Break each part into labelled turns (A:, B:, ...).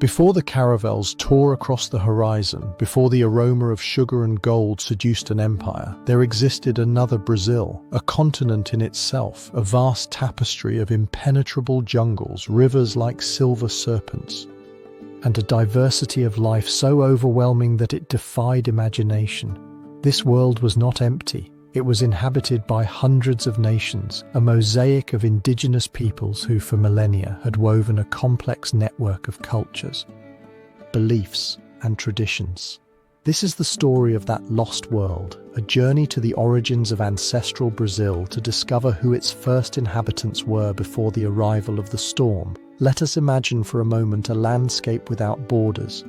A: Before the caravels tore across the horizon, before the aroma of sugar and gold seduced an empire, there existed another Brazil, a continent in itself, a vast tapestry of impenetrable jungles, rivers like silver serpents, and a diversity of life so overwhelming that it defied imagination. This world was not empty. It was inhabited by hundreds of nations, a mosaic of indigenous peoples who for millennia had woven a complex network of cultures, beliefs, and traditions. This is the story of that lost world, a journey to the origins of ancestral Brazil to discover who its first inhabitants were before the arrival of the storm. Let us imagine for a moment a landscape without borders,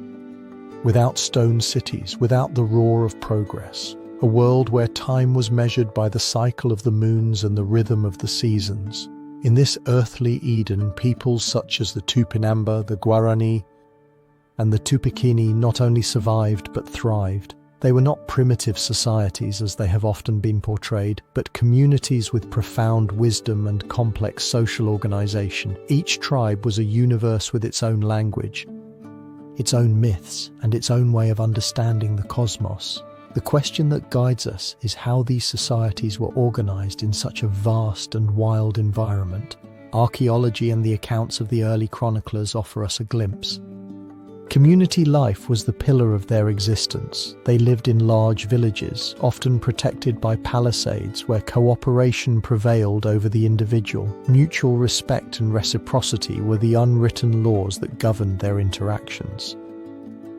A: without stone cities, without the roar of progress. A world where time was measured by the cycle of the moons and the rhythm of the seasons. In this earthly Eden, peoples such as the Tupinamba, the Guarani, and the Tupiniquim not only survived but thrived. They were not primitive societies as they have often been portrayed, but communities with profound wisdom and complex social organization. Each tribe was a universe with its own language, its own myths, and its own way of understanding the cosmos. The question that guides us is how these societies were organized in such a vast and wild environment. Archaeology and the accounts of the early chroniclers offer us a glimpse. Community life was the pillar of their existence. They lived in large villages, often protected by palisades, where cooperation prevailed over the individual. Mutual respect and reciprocity were the unwritten laws that governed their interactions.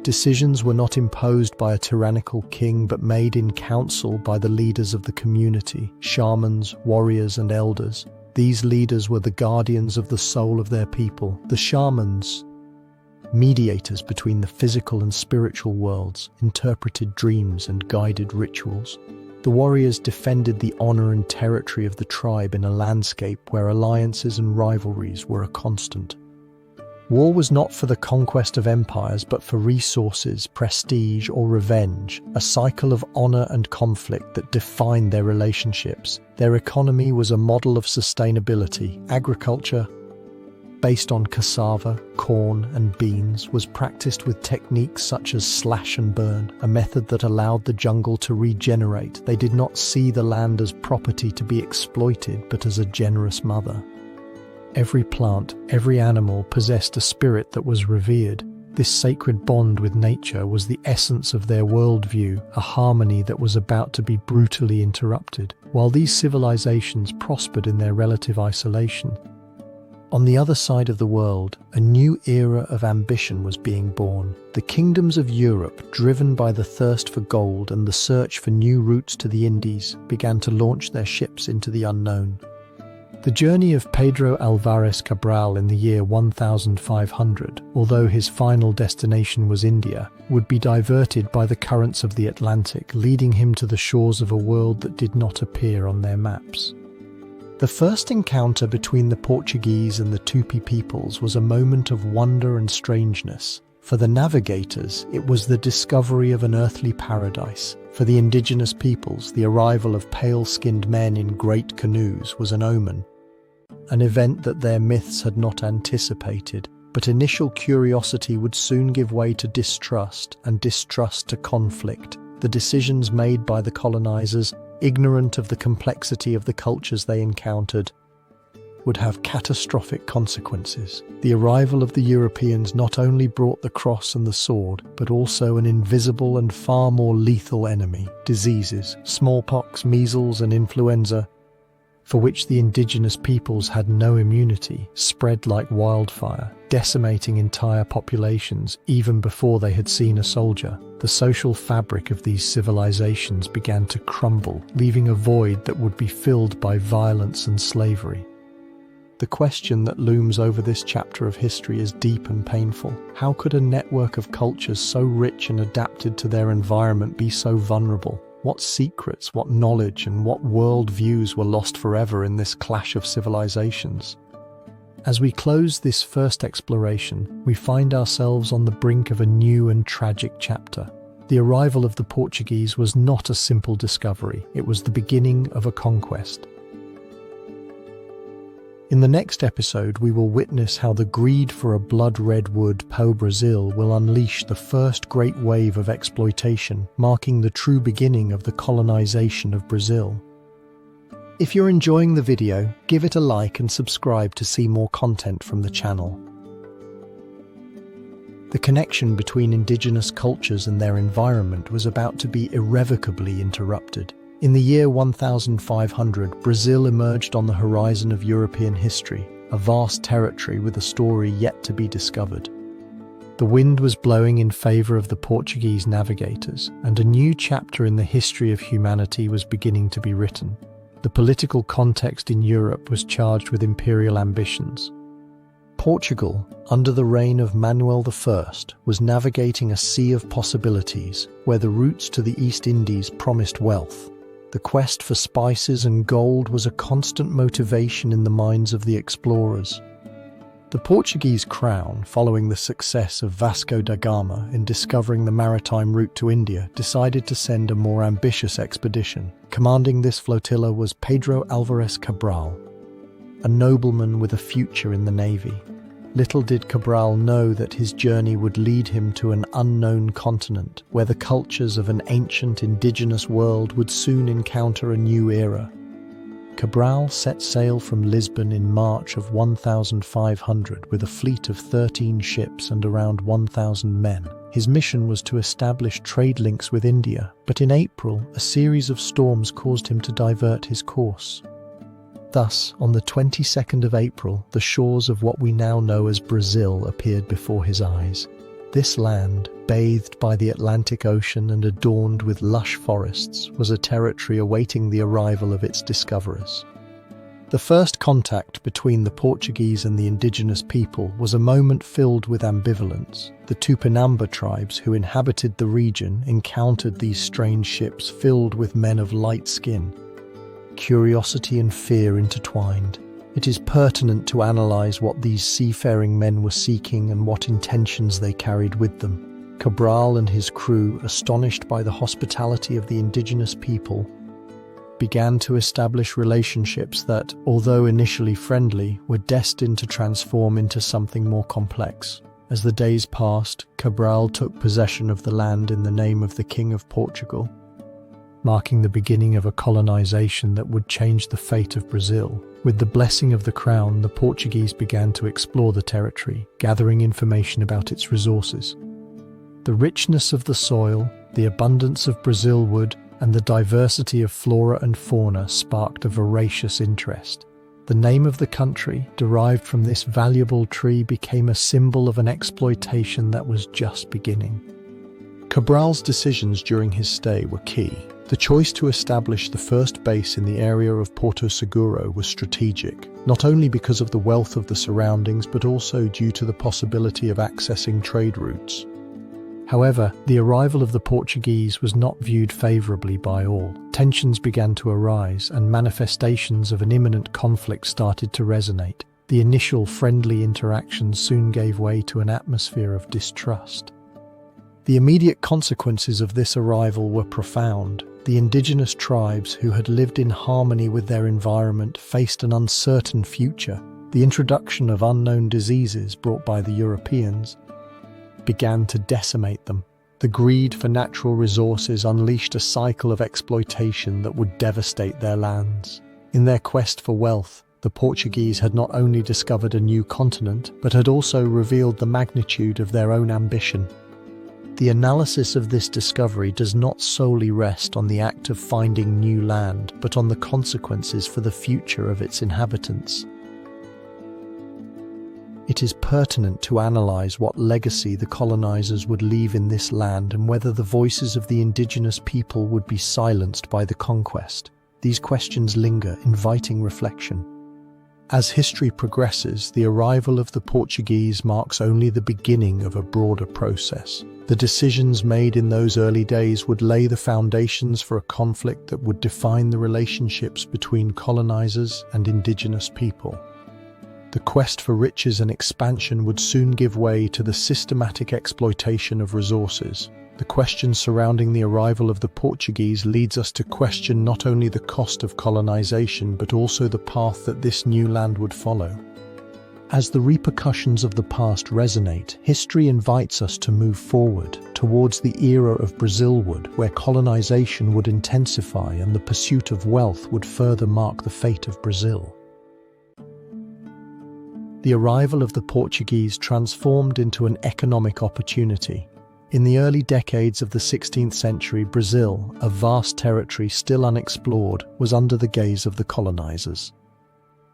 A: Decisions were not imposed by a tyrannical king but made in council by the leaders of the community, shamans, warriors and elders. These leaders were the guardians of the soul of their people. The shamans, mediators between the physical and spiritual worlds, interpreted dreams and guided rituals. The warriors defended the honor and territory of the tribe in a landscape where alliances and rivalries were a constant. War was not for the conquest of empires, but for resources, prestige, or revenge, a cycle of honor and conflict that defined their relationships. Their economy was a model of sustainability. Agriculture, based on cassava, corn, and beans, was practiced with techniques such as slash and burn, a method that allowed the jungle to regenerate. They did not see the land as property to be exploited, but as a generous mother. Every plant, every animal possessed a spirit that was revered. This sacred bond with nature was the essence of their worldview, a harmony that was about to be brutally interrupted. While these civilizations prospered in their relative isolation, on the other side of the world, a new era of ambition was being born. The kingdoms of Europe, driven by the thirst for gold and the search for new routes to the Indies, began to launch their ships into the unknown. The journey of Pedro Álvares Cabral in the year 1500, although his final destination was India, would be diverted by the currents of the Atlantic, leading him to the shores of a world that did not appear on their maps. The first encounter between the Portuguese and the Tupi peoples was a moment of wonder and strangeness. For the navigators, it was the discovery of an earthly paradise. For the indigenous peoples, the arrival of pale-skinned men in great canoes was an omen, an event that their myths had not anticipated. But initial curiosity would soon give way to distrust, and distrust to conflict. The decisions made by the colonizers, ignorant of the complexity of the cultures they encountered, would have catastrophic consequences. The arrival of the Europeans not only brought the cross and the sword, but also an invisible and far more lethal enemy: diseases, smallpox, measles, and influenza, for which the indigenous peoples had no immunity, spread like wildfire, decimating entire populations even before they had seen a soldier. The social fabric of these civilizations began to crumble, leaving a void that would be filled by violence and slavery. The question that looms over this chapter of history is deep and painful. How could a network of cultures so rich and adapted to their environment be so vulnerable? What secrets, what knowledge, and what world views were lost forever in this clash of civilizations? As we close this first exploration, we find ourselves on the brink of a new and tragic chapter. The arrival of the Portuguese was not a simple discovery. It was the beginning of a conquest. In the next episode, we will witness how the greed for a blood-red wood, pau-brasil, will unleash the first great wave of exploitation, marking the true beginning of the colonization of Brazil. If you're enjoying the video, give it a like and subscribe to see more content from the channel. The connection between indigenous cultures and their environment was about to be irrevocably interrupted. In the year 1500, Brazil emerged on the horizon of European history, a vast territory with a story yet to be discovered. The wind was blowing in favor of the Portuguese navigators, and a new chapter in the history of humanity was beginning to be written. The political context in Europe was charged with imperial ambitions. Portugal, under the reign of Manuel I, was navigating a sea of possibilities, where the routes to the East Indies promised wealth. The quest for spices and gold was a constant motivation in the minds of the explorers. The Portuguese crown, following the success of Vasco da Gama in discovering the maritime route to India, decided to send a more ambitious expedition. Commanding this flotilla was Pedro Álvares Cabral, a nobleman with a future in the navy. Little did Cabral know that his journey would lead him to an unknown continent, where the cultures of an ancient indigenous world would soon encounter a new era. Cabral set sail from Lisbon in March of 1500 with a fleet of 13 ships and around 1,000 men. His mission was to establish trade links with India, but in April, a series of storms caused him to divert his course. Thus, on the 22nd of April, the shores of what we now know as Brazil appeared before his eyes. This land, bathed by the Atlantic Ocean and adorned with lush forests, was a territory awaiting the arrival of its discoverers. The first contact between the Portuguese and the indigenous people was a moment filled with ambivalence. The Tupinamba tribes who inhabited the region encountered these strange ships filled with men of light skin. Curiosity and fear intertwined. It is pertinent to analyze what these seafaring men were seeking and what intentions they carried with them. Cabral and his crew, astonished by the hospitality of the indigenous people, began to establish relationships that, although initially friendly, were destined to transform into something more complex. As the days passed, Cabral took possession of the land in the name of the King of Portugal, marking the beginning of a colonization that would change the fate of Brazil. With the blessing of the crown, the Portuguese began to explore the territory, gathering information about its resources. The richness of the soil, the abundance of Brazilwood, and the diversity of flora and fauna sparked a voracious interest. The name of the country, derived from this valuable tree, became a symbol of an exploitation that was just beginning. Cabral's decisions during his stay were key. The choice to establish the first base in the area of Porto Seguro was strategic, not only because of the wealth of the surroundings, but also due to the possibility of accessing trade routes. However, the arrival of the Portuguese was not viewed favorably by all. Tensions began to arise, and manifestations of an imminent conflict started to resonate. The initial friendly interactions soon gave way to an atmosphere of distrust. The immediate consequences of this arrival were profound. The indigenous tribes, who had lived in harmony with their environment, faced an uncertain future. The introduction of unknown diseases brought by the Europeans began to decimate them. The greed for natural resources unleashed a cycle of exploitation that would devastate their lands. In their quest for wealth, the Portuguese had not only discovered a new continent, but had also revealed the magnitude of their own ambition. The analysis of this discovery does not solely rest on the act of finding new land, but on the consequences for the future of its inhabitants. It is pertinent to analyze what legacy the colonizers would leave in this land and whether the voices of the indigenous people would be silenced by the conquest. These questions linger, inviting reflection. As history progresses, the arrival of the Portuguese marks only the beginning of a broader process. The decisions made in those early days would lay the foundations for a conflict that would define the relationships between colonizers and indigenous people. The quest for riches and expansion would soon give way to the systematic exploitation of resources. The question surrounding the arrival of the Portuguese leads us to question not only the cost of colonization, but also the path that this new land would follow. As the repercussions of the past resonate, history invites us to move forward towards the era of Brazilwood, where colonization would intensify and the pursuit of wealth would further mark the fate of Brazil. The arrival of the Portuguese transformed into an economic opportunity. In the early decades of the 16th century, Brazil, a vast territory still unexplored, was under the gaze of the colonizers.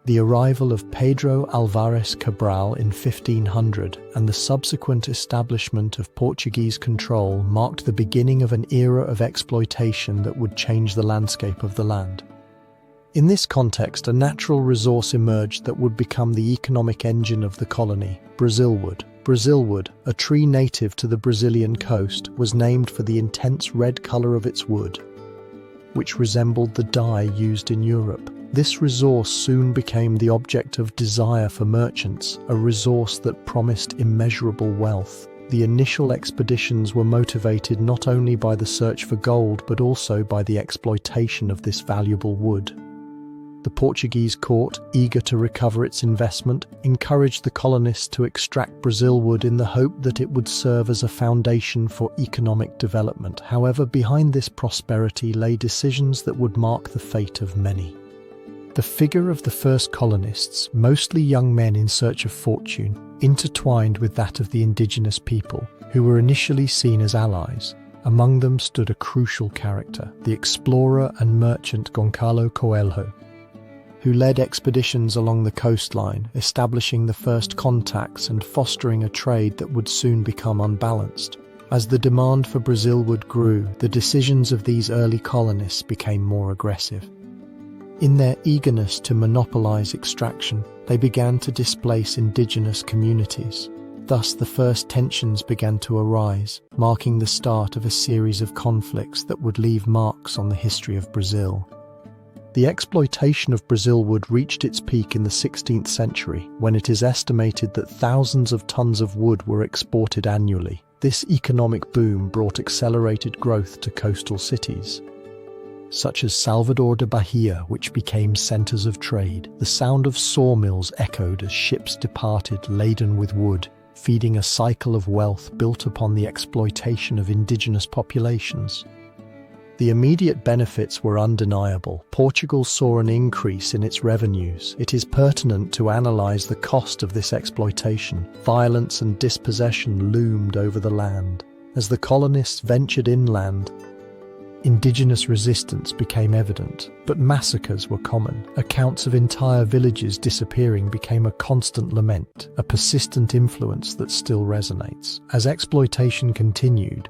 A: The arrival of Pedro Álvares Cabral in 1500 and the subsequent establishment of Portuguese control marked the beginning of an era of exploitation that would change the landscape of the land. In this context, a natural resource emerged that would become the economic engine of the colony: Brazilwood. Brazilwood, a tree native to the Brazilian coast, was named for the intense red color of its wood, which resembled the dye used in Europe. This resource soon became the object of desire for merchants, a resource that promised immeasurable wealth. The initial expeditions were motivated not only by the search for gold, but also by the exploitation of this valuable wood. The Portuguese court, eager to recover its investment, encouraged the colonists to extract Brazilwood in the hope that it would serve as a foundation for economic development. However, behind this prosperity lay decisions that would mark the fate of many. The figure of the first colonists, mostly young men in search of fortune, intertwined with that of the indigenous people, who were initially seen as allies. Among them stood a crucial character, the explorer and merchant Goncalo Coelho, who led expeditions along the coastline, establishing the first contacts and fostering a trade that would soon become unbalanced. As the demand for Brazilwood grew, the decisions of these early colonists became more aggressive. In their eagerness to monopolize extraction, they began to displace indigenous communities. Thus, the first tensions began to arise, marking the start of a series of conflicts that would leave marks on the history of Brazil. The exploitation of Brazilwood reached its peak in the 16th century, when it is estimated that thousands of tons of wood were exported annually. This economic boom brought accelerated growth to coastal cities, such as Salvador de Bahia, which became centers of trade. The sound of sawmills echoed as ships departed laden with wood, feeding a cycle of wealth built upon the exploitation of indigenous populations. The immediate benefits were undeniable. Portugal saw an increase in its revenues. It is pertinent to analyze the cost of this exploitation. Violence and dispossession loomed over the land. As the colonists ventured inland, indigenous resistance became evident, but massacres were common. Accounts of entire villages disappearing became a constant lament, a persistent influence that still resonates. As exploitation continued,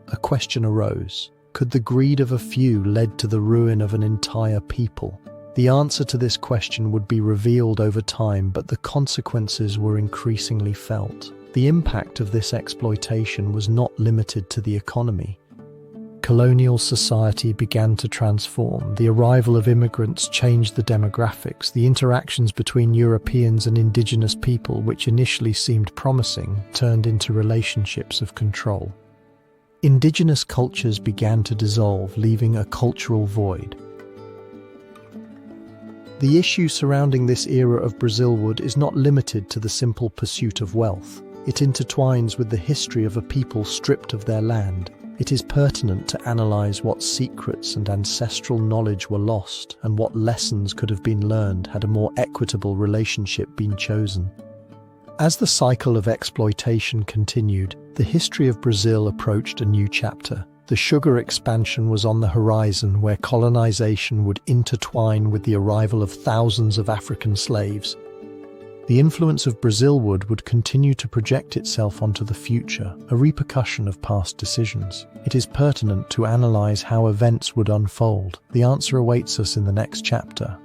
A: a question arose: could the greed of a few lead to the ruin of an entire people? The answer to this question would be revealed over time, but the consequences were increasingly felt. The impact of this exploitation was not limited to the economy. Colonial society began to transform. The arrival of immigrants changed the demographics. The interactions between Europeans and indigenous people, which initially seemed promising, turned into relationships of control. Indigenous cultures began to dissolve, leaving a cultural void. The issue surrounding this era of Brazilwood is not limited to the simple pursuit of wealth. It intertwines with the history of a people stripped of their land. It is pertinent to analyze what secrets and ancestral knowledge were lost and what lessons could have been learned had a more equitable relationship been chosen. As the cycle of exploitation continued, the history of Brazil approached a new chapter. The sugar expansion was on the horizon, where colonization would intertwine with the arrival of thousands of African slaves. The influence of Brazilwood would continue to project itself onto the future, a repercussion of past decisions. It is pertinent to analyze how events would unfold. The answer awaits us in the next chapter.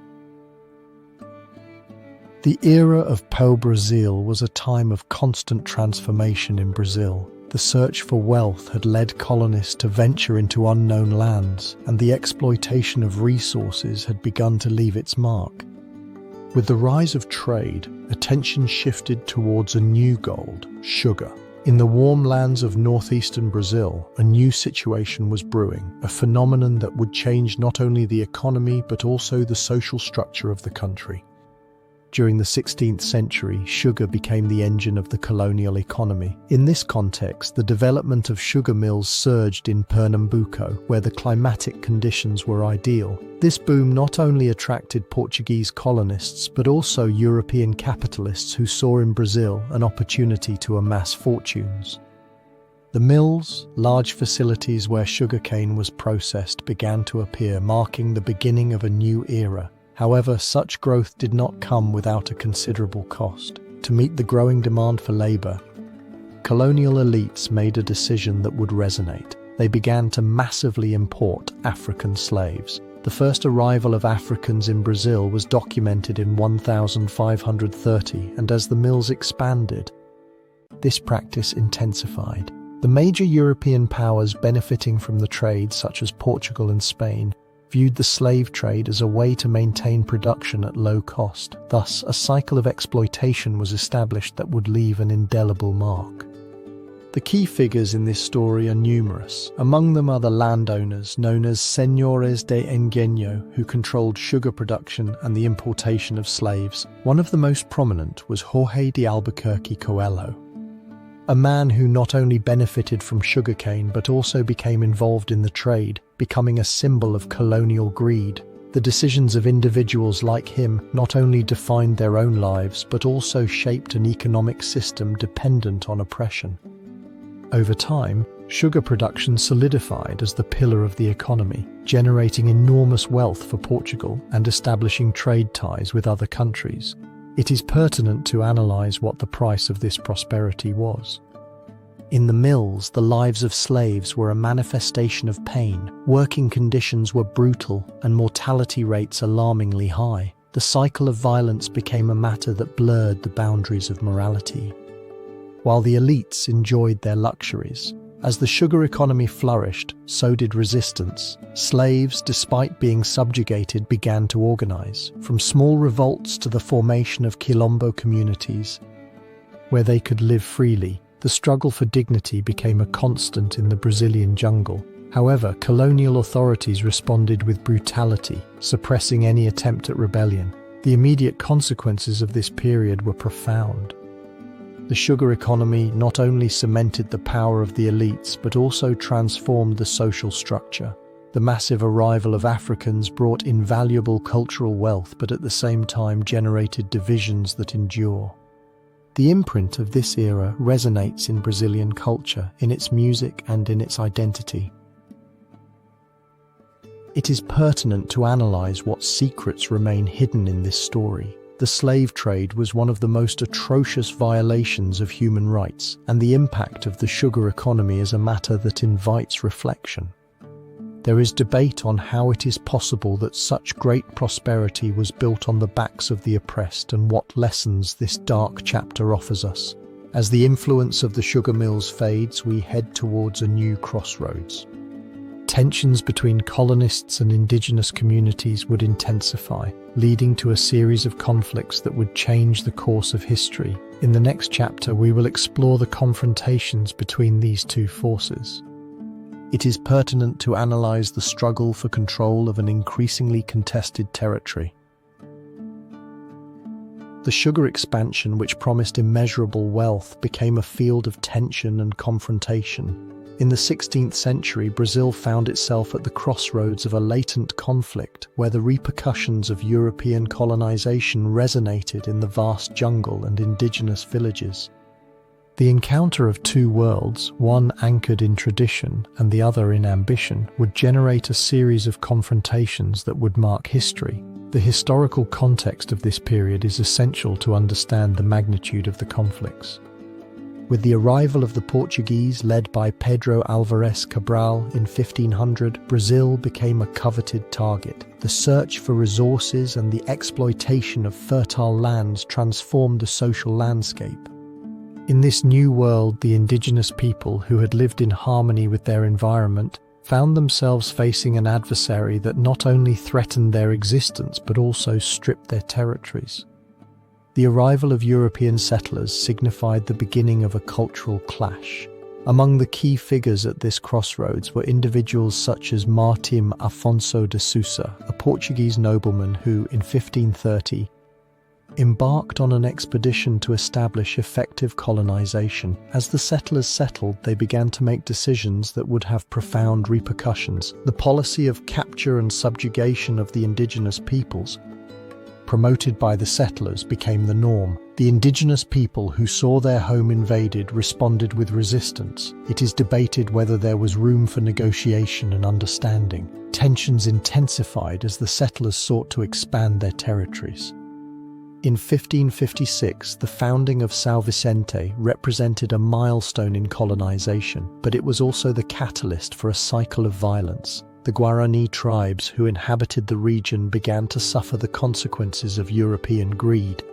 A: The era of pau-brasil was a time of constant transformation in Brazil. The search for wealth had led colonists to venture into unknown lands, and the exploitation of resources had begun to leave its mark. With the rise of trade, attention shifted towards a new gold, sugar. In the warm lands of northeastern Brazil, a new situation was brewing, a phenomenon that would change not only the economy but also the social structure of the country. During the 16th century, sugar became the engine of the colonial economy. In this context, the development of sugar mills surged in Pernambuco, where the climatic conditions were ideal. This boom not only attracted Portuguese colonists but also European capitalists who saw in Brazil an opportunity to amass fortunes. The mills, large facilities where sugarcane was processed, began to appear, marking the beginning of a new era. However, such growth did not come without a considerable cost. To meet the growing demand for labor, colonial elites made a decision that would resonate. They began to massively import African slaves. The first arrival of Africans in Brazil was documented in 1530, and as the mills expanded, this practice intensified. The major European powers benefiting from the trade, such as Portugal and Spain, viewed the slave trade as a way to maintain production at low cost. Thus, a cycle of exploitation was established that would leave an indelible mark. The key figures in this story are numerous. Among them are the landowners, known as Senhores de Engenho, who controlled sugar production and the importation of slaves. One of the most prominent was Jorge de Albuquerque Coelho, a man who not only benefited from sugarcane but also became involved in the trade, becoming a symbol of colonial greed. The decisions of individuals like him not only defined their own lives but also shaped an economic system dependent on oppression. Over time, sugar production solidified as the pillar of the economy, generating enormous wealth for Portugal and establishing trade ties with other countries. It is pertinent to analyze what the price of this prosperity was. In the mills, the lives of slaves were a manifestation of pain. Working conditions were brutal and mortality rates alarmingly high. The cycle of violence became a matter that blurred the boundaries of morality. While the elites enjoyed their luxuries, as the sugar economy flourished, so did resistance. Slaves, despite being subjugated, began to organize, from small revolts to the formation of quilombo communities, where they could live freely. The struggle for dignity became a constant in the Brazilian jungle. However, colonial authorities responded with brutality, suppressing any attempt at rebellion. The immediate consequences of this period were profound. The sugar economy not only cemented the power of the elites but also transformed the social structure. The massive arrival of Africans brought invaluable cultural wealth but at the same time generated divisions that endure. The imprint of this era resonates in Brazilian culture, in its music and in its identity. It is pertinent to analyze what secrets remain hidden in this story. The slave trade was one of the most atrocious violations of human rights, and the impact of the sugar economy is a matter that invites reflection. There is debate on how it is possible that such great prosperity was built on the backs of the oppressed and what lessons this dark chapter offers us. As the influence of the sugar mills fades, we head towards a new crossroads. Tensions between colonists and indigenous communities would intensify, leading to a series of conflicts that would change the course of history. In the next chapter, we will explore the confrontations between these two forces. It is pertinent to analyze the struggle for control of an increasingly contested territory. The sugar expansion, which promised immeasurable wealth, became a field of tension and confrontation. In the 16th century, Brazil found itself at the crossroads of a latent conflict where the repercussions of European colonization resonated in the vast jungle and indigenous villages. The encounter of two worlds, one anchored in tradition and the other in ambition, would generate a series of confrontations that would mark history. The historical context of this period is essential to understand the magnitude of the conflicts. With the arrival of the Portuguese, led by Pedro Álvares Cabral in 1500, Brazil became a coveted target. The search for resources and the exploitation of fertile lands transformed the social landscape. In this new world, the indigenous people, who had lived in harmony with their environment, found themselves facing an adversary that not only threatened their existence but also stripped their territories. The arrival of European settlers signified the beginning of a cultural clash. Among the key figures at this crossroads were individuals such as Martim Afonso de Sousa, a Portuguese nobleman who, in 1530, embarked on an expedition to establish effective colonization. As the settlers settled, they began to make decisions that would have profound repercussions. The policy of capture and subjugation of the indigenous peoples, promoted by the settlers, became the norm. The indigenous people who saw their home invaded responded with resistance. It is debated whether there was room for negotiation and understanding. Tensions intensified as the settlers sought to expand their territories. In 1556, the founding of São Vicente represented a milestone in colonization, but it was also the catalyst for a cycle of violence. The Guarani tribes who inhabited the region began to suffer the consequences of European greed.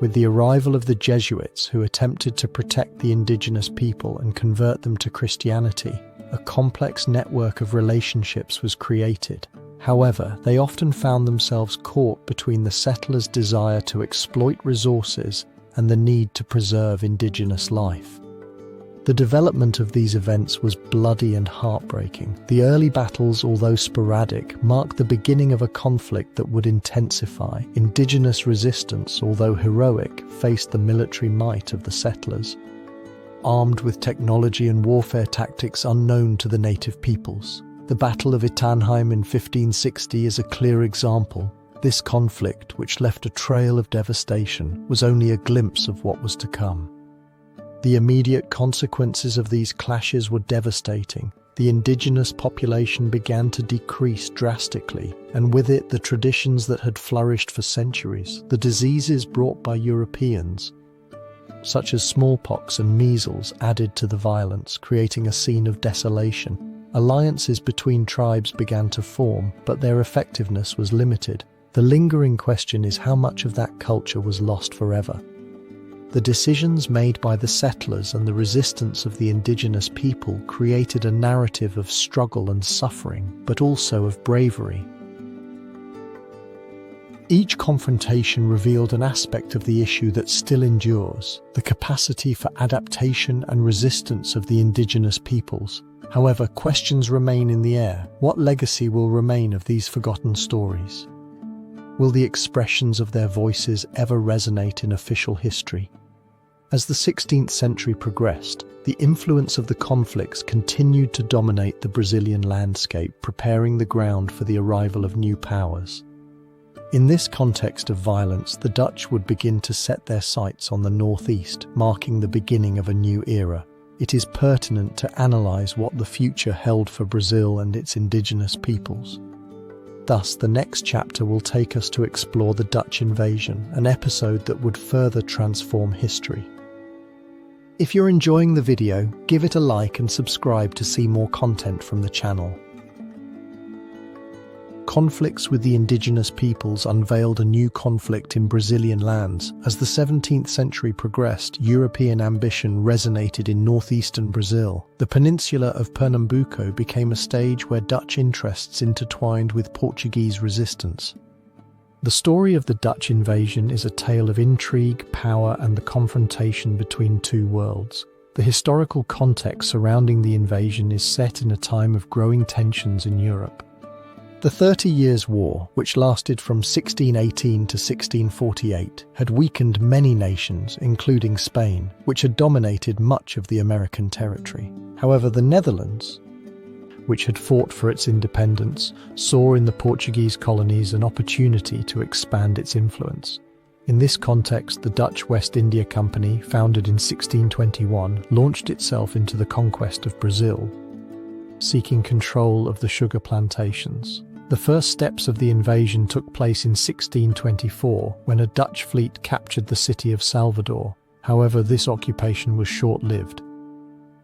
A: With the arrival of the Jesuits, who attempted to protect the indigenous people and convert them to Christianity, a complex network of relationships was created. However, they often found themselves caught between the settlers' desire to exploit resources and the need to preserve indigenous life. The development of these events was bloody and heartbreaking. The early battles, although sporadic, marked the beginning of a conflict that would intensify. Indigenous resistance, although heroic, faced the military might of the settlers, armed with technology and warfare tactics unknown to the native peoples. The Battle of Itanheim in 1560 is a clear example. This conflict, which left a trail of devastation, was only a glimpse of what was to come. The immediate consequences of these clashes were devastating. The indigenous population began to decrease drastically, and with it the traditions that had flourished for centuries. The diseases brought by Europeans, such as smallpox and measles, added to the violence, creating a scene of desolation. Alliances between tribes began to form, but their effectiveness was limited. The lingering question is how much of that culture was lost forever. The decisions made by the settlers and the resistance of the indigenous people created a narrative of struggle and suffering, but also of bravery. Each confrontation revealed an aspect of the issue that still endures: the capacity for adaptation and resistance of the indigenous peoples. However, questions remain in the air. What legacy will remain of these forgotten stories? Will the expressions of their voices ever resonate in official history? As the 16th century progressed, the influence of the conflicts continued to dominate the Brazilian landscape, preparing the ground for the arrival of new powers. In this context of violence, the Dutch would begin to set their sights on the northeast, marking the beginning of a new era. It is pertinent to analyze what the future held for Brazil and its indigenous peoples. Thus, the next chapter will take us to explore the Dutch invasion, an episode that would further transform history. If you're enjoying the video, give it a like and subscribe to see more content from the channel. Conflicts with the indigenous peoples unveiled a new conflict in Brazilian lands. As the 17th century progressed, European ambition resonated in northeastern Brazil. The peninsula of Pernambuco became a stage where Dutch interests intertwined with Portuguese resistance. The story of the Dutch invasion is a tale of intrigue, power, and the confrontation between two worlds. The historical context surrounding the invasion is set in a time of growing tensions in Europe. The 30 Years' War, which lasted from 1618 to 1648, had weakened many nations, including Spain, which had dominated much of the American territory. However, the Netherlands, which had fought for its independence, saw in the Portuguese colonies an opportunity to expand its influence. In this context, the Dutch West India Company, founded in 1621, launched itself into the conquest of Brazil, seeking control of the sugar plantations. The first steps of the invasion took place in 1624, when a Dutch fleet captured the city of Salvador. However, this occupation was short-lived,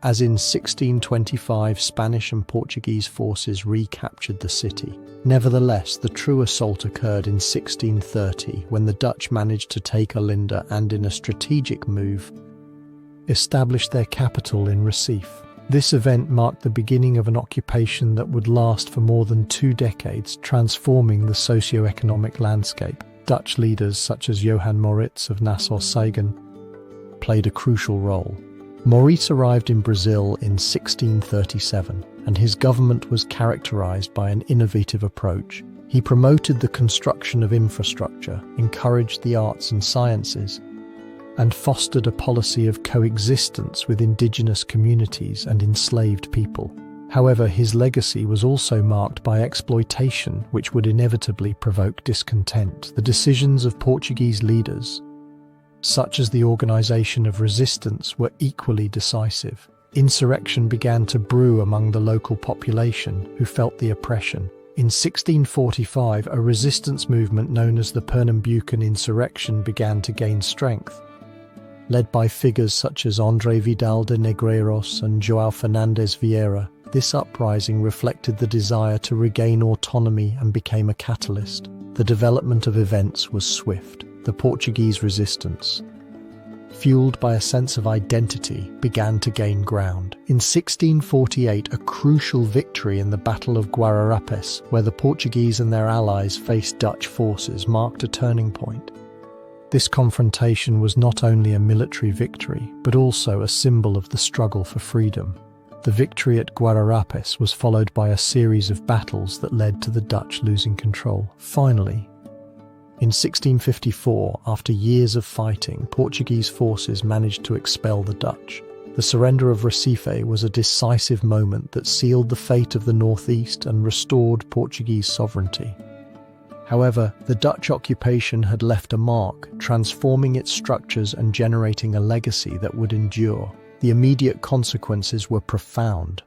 A: as in 1625 Spanish and Portuguese forces recaptured the city. Nevertheless, the true assault occurred in 1630, when the Dutch managed to take Olinda and, in a strategic move, established their capital in Recife. This event marked the beginning of an occupation that would last for more than 2 decades, transforming the socio-economic landscape. Dutch leaders such as Johan Maurits of Nassau-Siegen played a crucial role. Maurits arrived in Brazil in 1637, and his government was characterized by an innovative approach. He promoted the construction of infrastructure, encouraged the arts and sciences, and fostered a policy of coexistence with indigenous communities and enslaved people. However, his legacy was also marked by exploitation, which would inevitably provoke discontent. The decisions of Portuguese leaders, such as the organization of resistance, were equally decisive. Insurrection began to brew among the local population, who felt the oppression. In 1645, a resistance movement known as the Pernambucan Insurrection began to gain strength. Led by figures such as André Vidal de Negreiros and João Fernandes Vieira, this uprising reflected the desire to regain autonomy and became a catalyst. The development of events was swift. The Portuguese resistance, fueled by a sense of identity, began to gain ground. In 1648, a crucial victory in the Battle of Guararapes, where the Portuguese and their allies faced Dutch forces, marked a turning point. This confrontation was not only a military victory, but also a symbol of the struggle for freedom. The victory at Guararapes was followed by a series of battles that led to the Dutch losing control. Finally, in 1654, after years of fighting, Portuguese forces managed to expel the Dutch. The surrender of Recife was a decisive moment that sealed the fate of the northeast and restored Portuguese sovereignty. However, the Dutch occupation had left a mark, transforming its structures and generating a legacy that would endure. The immediate consequences were profound.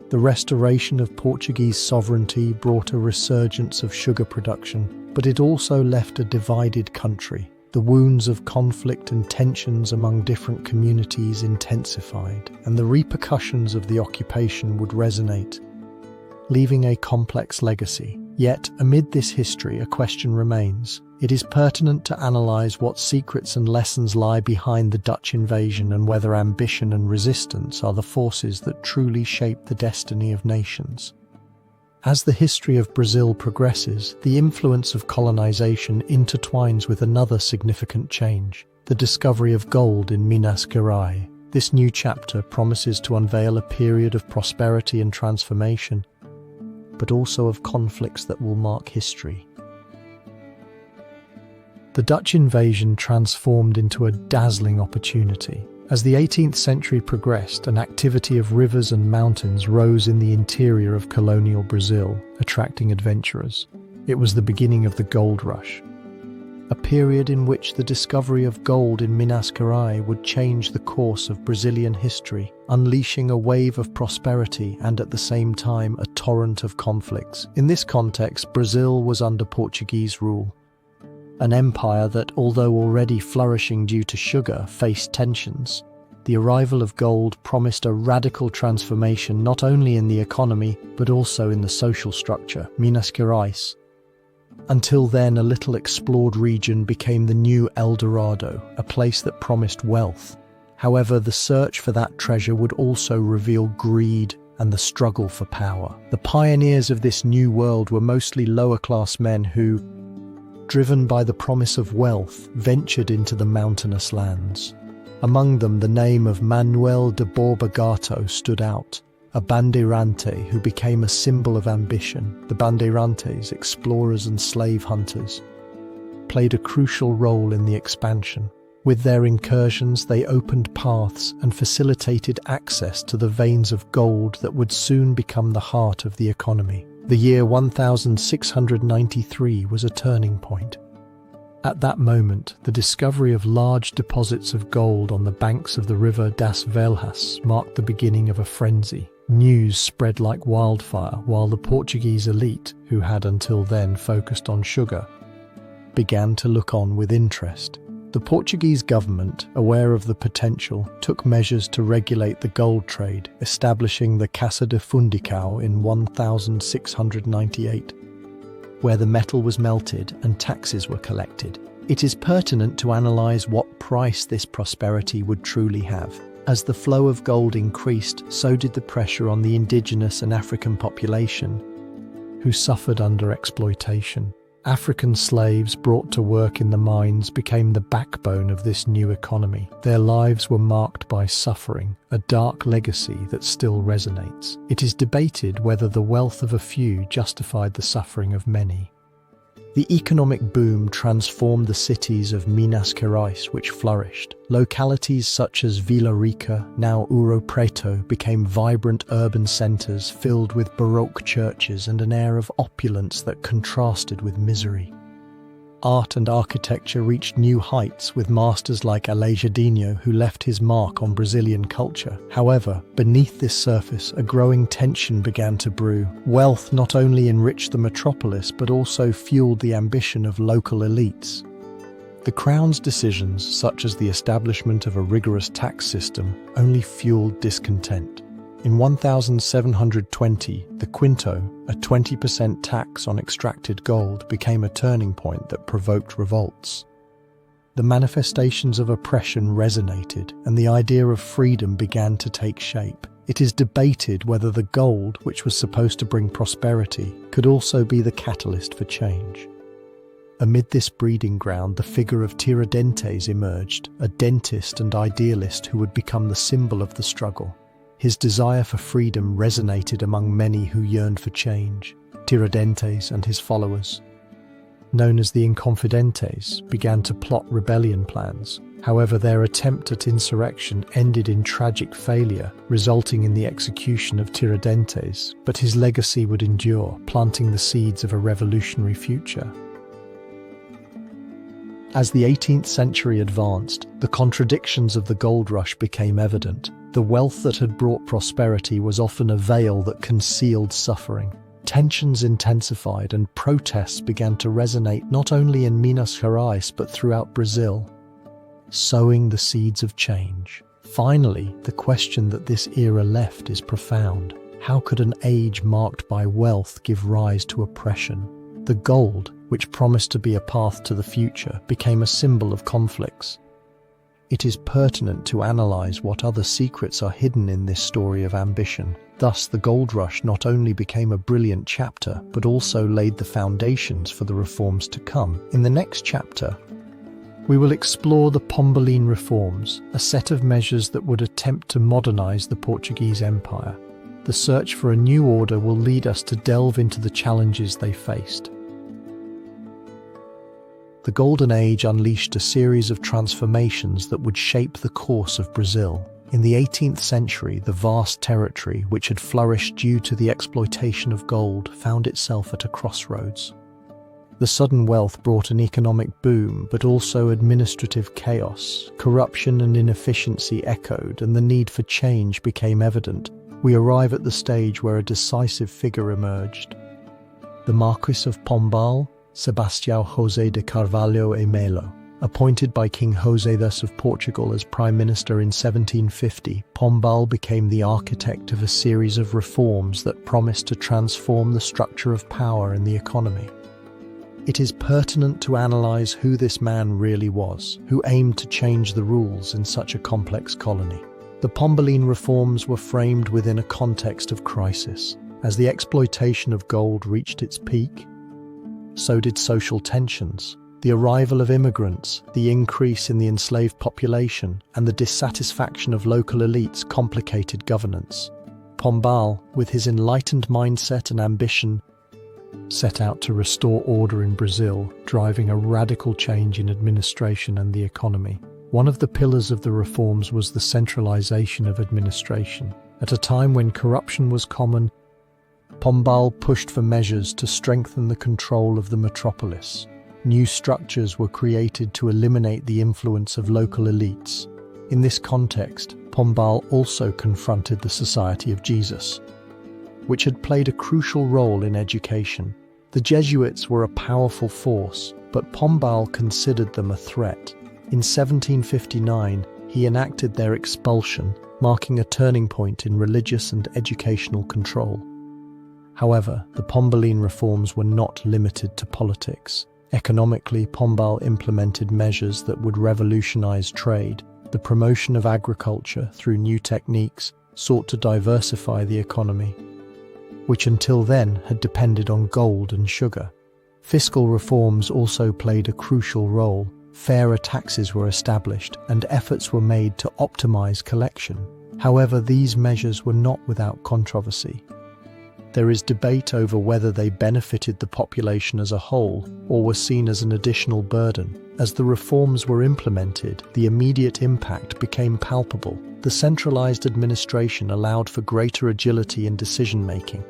A: The restoration of Portuguese sovereignty brought a resurgence of sugar production, but it also left a divided country. The wounds of conflict and tensions among different communities intensified, and the repercussions of the occupation would resonate, leaving a complex legacy. Yet, amid this history, a question remains. It is pertinent to analyze what secrets and lessons lie behind the Dutch invasion and whether ambition and resistance are the forces that truly shape the destiny of nations. As the history of Brazil progresses, the influence of colonization intertwines with another significant change: the discovery of gold in Minas Gerais. This new chapter promises to unveil a period of prosperity and transformation, but also of conflicts that will mark history. The Dutch invasion transformed into a dazzling opportunity. As the 18th century progressed, an activity of rivers and mountains rose in the interior of colonial Brazil, attracting adventurers. It was the beginning of the gold rush, a period in which the discovery of gold in Minas Gerais would change the course of Brazilian history, unleashing a wave of prosperity and at the same time a torrent of conflicts. In this context, Brazil was under Portuguese rule, an empire that, although already flourishing due to sugar, faced tensions. The arrival of gold promised a radical transformation not only in the economy, but also in the social structure. Minas Gerais, until then a little explored region, became the new El Dorado, a place that promised wealth. However, the search for that treasure would also reveal greed and the struggle for power. The pioneers of this new world were mostly lower-class men who, driven by the promise of wealth, ventured into the mountainous lands. Among them, the name of Manuel de Borba Gato stood out, a bandeirante who became a symbol of ambition. The bandeirantes, explorers and slave hunters, played a crucial role in the expansion. With their incursions, they opened paths and facilitated access to the veins of gold that would soon become the heart of the economy. The year 1693 was a turning point. At that moment, the discovery of large deposits of gold on the banks of the river das Velhas marked the beginning of a frenzy. News spread like wildfire, while the Portuguese elite, who had until then focused on sugar, began to look on with interest. The Portuguese government, aware of the potential, took measures to regulate the gold trade, establishing the Casa de Fundicao in 1698, where the metal was melted and taxes were collected. It is pertinent to analyze what price this prosperity would truly have. As the flow of gold increased, so did the pressure on the indigenous and African population, who suffered under exploitation. African slaves brought to work in the mines became the backbone of this new economy. Their lives were marked by suffering, a dark legacy that still resonates. It is debated whether the wealth of a few justified the suffering of many. The economic boom transformed the cities of Minas Gerais, which flourished. Localities such as Vila Rica, now Ouro Preto, became vibrant urban centres filled with Baroque churches and an air of opulence that contrasted with misery. Art and architecture reached new heights with masters like Aleijadinho, who left his mark on Brazilian culture. However, beneath this surface, a growing tension began to brew. Wealth not only enriched the metropolis, but also fueled the ambition of local elites. The Crown's decisions, such as the establishment of a rigorous tax system, only fueled discontent. In 1720, the quinto, a 20% tax on extracted gold, became a turning point that provoked revolts. The manifestations of oppression resonated, and the idea of freedom began to take shape. It is debated whether the gold, which was supposed to bring prosperity, could also be the catalyst for change. Amid this breeding ground, the figure of Tiradentes emerged, a dentist and idealist who would become the symbol of the struggle. His desire for freedom resonated among many who yearned for change. Tiradentes and his followers, known as the Inconfidentes, began to plot rebellion plans. However, their attempt at insurrection ended in tragic failure, resulting in the execution of Tiradentes, but his legacy would endure, planting the seeds of a revolutionary future. As the 18th century advanced, the contradictions of the gold rush became evident. The wealth that had brought prosperity was often a veil that concealed suffering. Tensions intensified and protests began to resonate not only in Minas Gerais but throughout Brazil, sowing the seeds of change. Finally, the question that this era left is profound. How could an age marked by wealth give rise to oppression? The gold, which promised to be a path to the future, became a symbol of conflicts. It is pertinent to analyze what other secrets are hidden in this story of ambition. Thus, the gold rush not only became a brilliant chapter, but also laid the foundations for the reforms to come. In the next chapter, we will explore the Pombaline Reforms, a set of measures that would attempt to modernize the Portuguese Empire. The search for a new order will lead us to delve into the challenges they faced. The Golden Age unleashed a series of transformations that would shape the course of Brazil. In the 18th century, the vast territory, which had flourished due to the exploitation of gold, found itself at a crossroads. The sudden wealth brought an economic boom, but also administrative chaos. Corruption and inefficiency echoed, and the need for change became evident. We arrive at the stage where a decisive figure emerged. The Marquis of Pombal, Sebastião José de Carvalho e Melo. Appointed by King José thus of Portugal as Prime Minister in 1750, Pombal became the architect of a series of reforms that promised to transform the structure of power in the economy. It is pertinent to analyze who this man really was, who aimed to change the rules in such a complex colony. The Pombaline Reforms were framed within a context of crisis. As the exploitation of gold reached its peak, so did social tensions. The arrival of immigrants, the increase in the enslaved population, and the dissatisfaction of local elites complicated governance. Pombal, with his enlightened mindset and ambition, set out to restore order in Brazil, driving a radical change in administration and the economy. One of the pillars of the reforms was the centralization of administration. At a time when corruption was common, Pombal pushed for measures to strengthen the control of the metropolis. New structures were created to eliminate the influence of local elites. In this context, Pombal also confronted the Society of Jesus, which had played a crucial role in education. The Jesuits were a powerful force, but Pombal considered them a threat. In 1759, he enacted their expulsion, marking a turning point in religious and educational control. However, the Pombaline reforms were not limited to politics. Economically, Pombal implemented measures that would revolutionize trade. The promotion of agriculture through new techniques sought to diversify the economy, which until then had depended on gold and sugar. Fiscal reforms also played a crucial role. Fairer taxes were established and efforts were made to optimize collection. However, these measures were not without controversy. There is debate over whether they benefited the population as a whole or were seen as an additional burden. As the reforms were implemented, the immediate impact became palpable. The centralized administration allowed for greater agility in decision-making.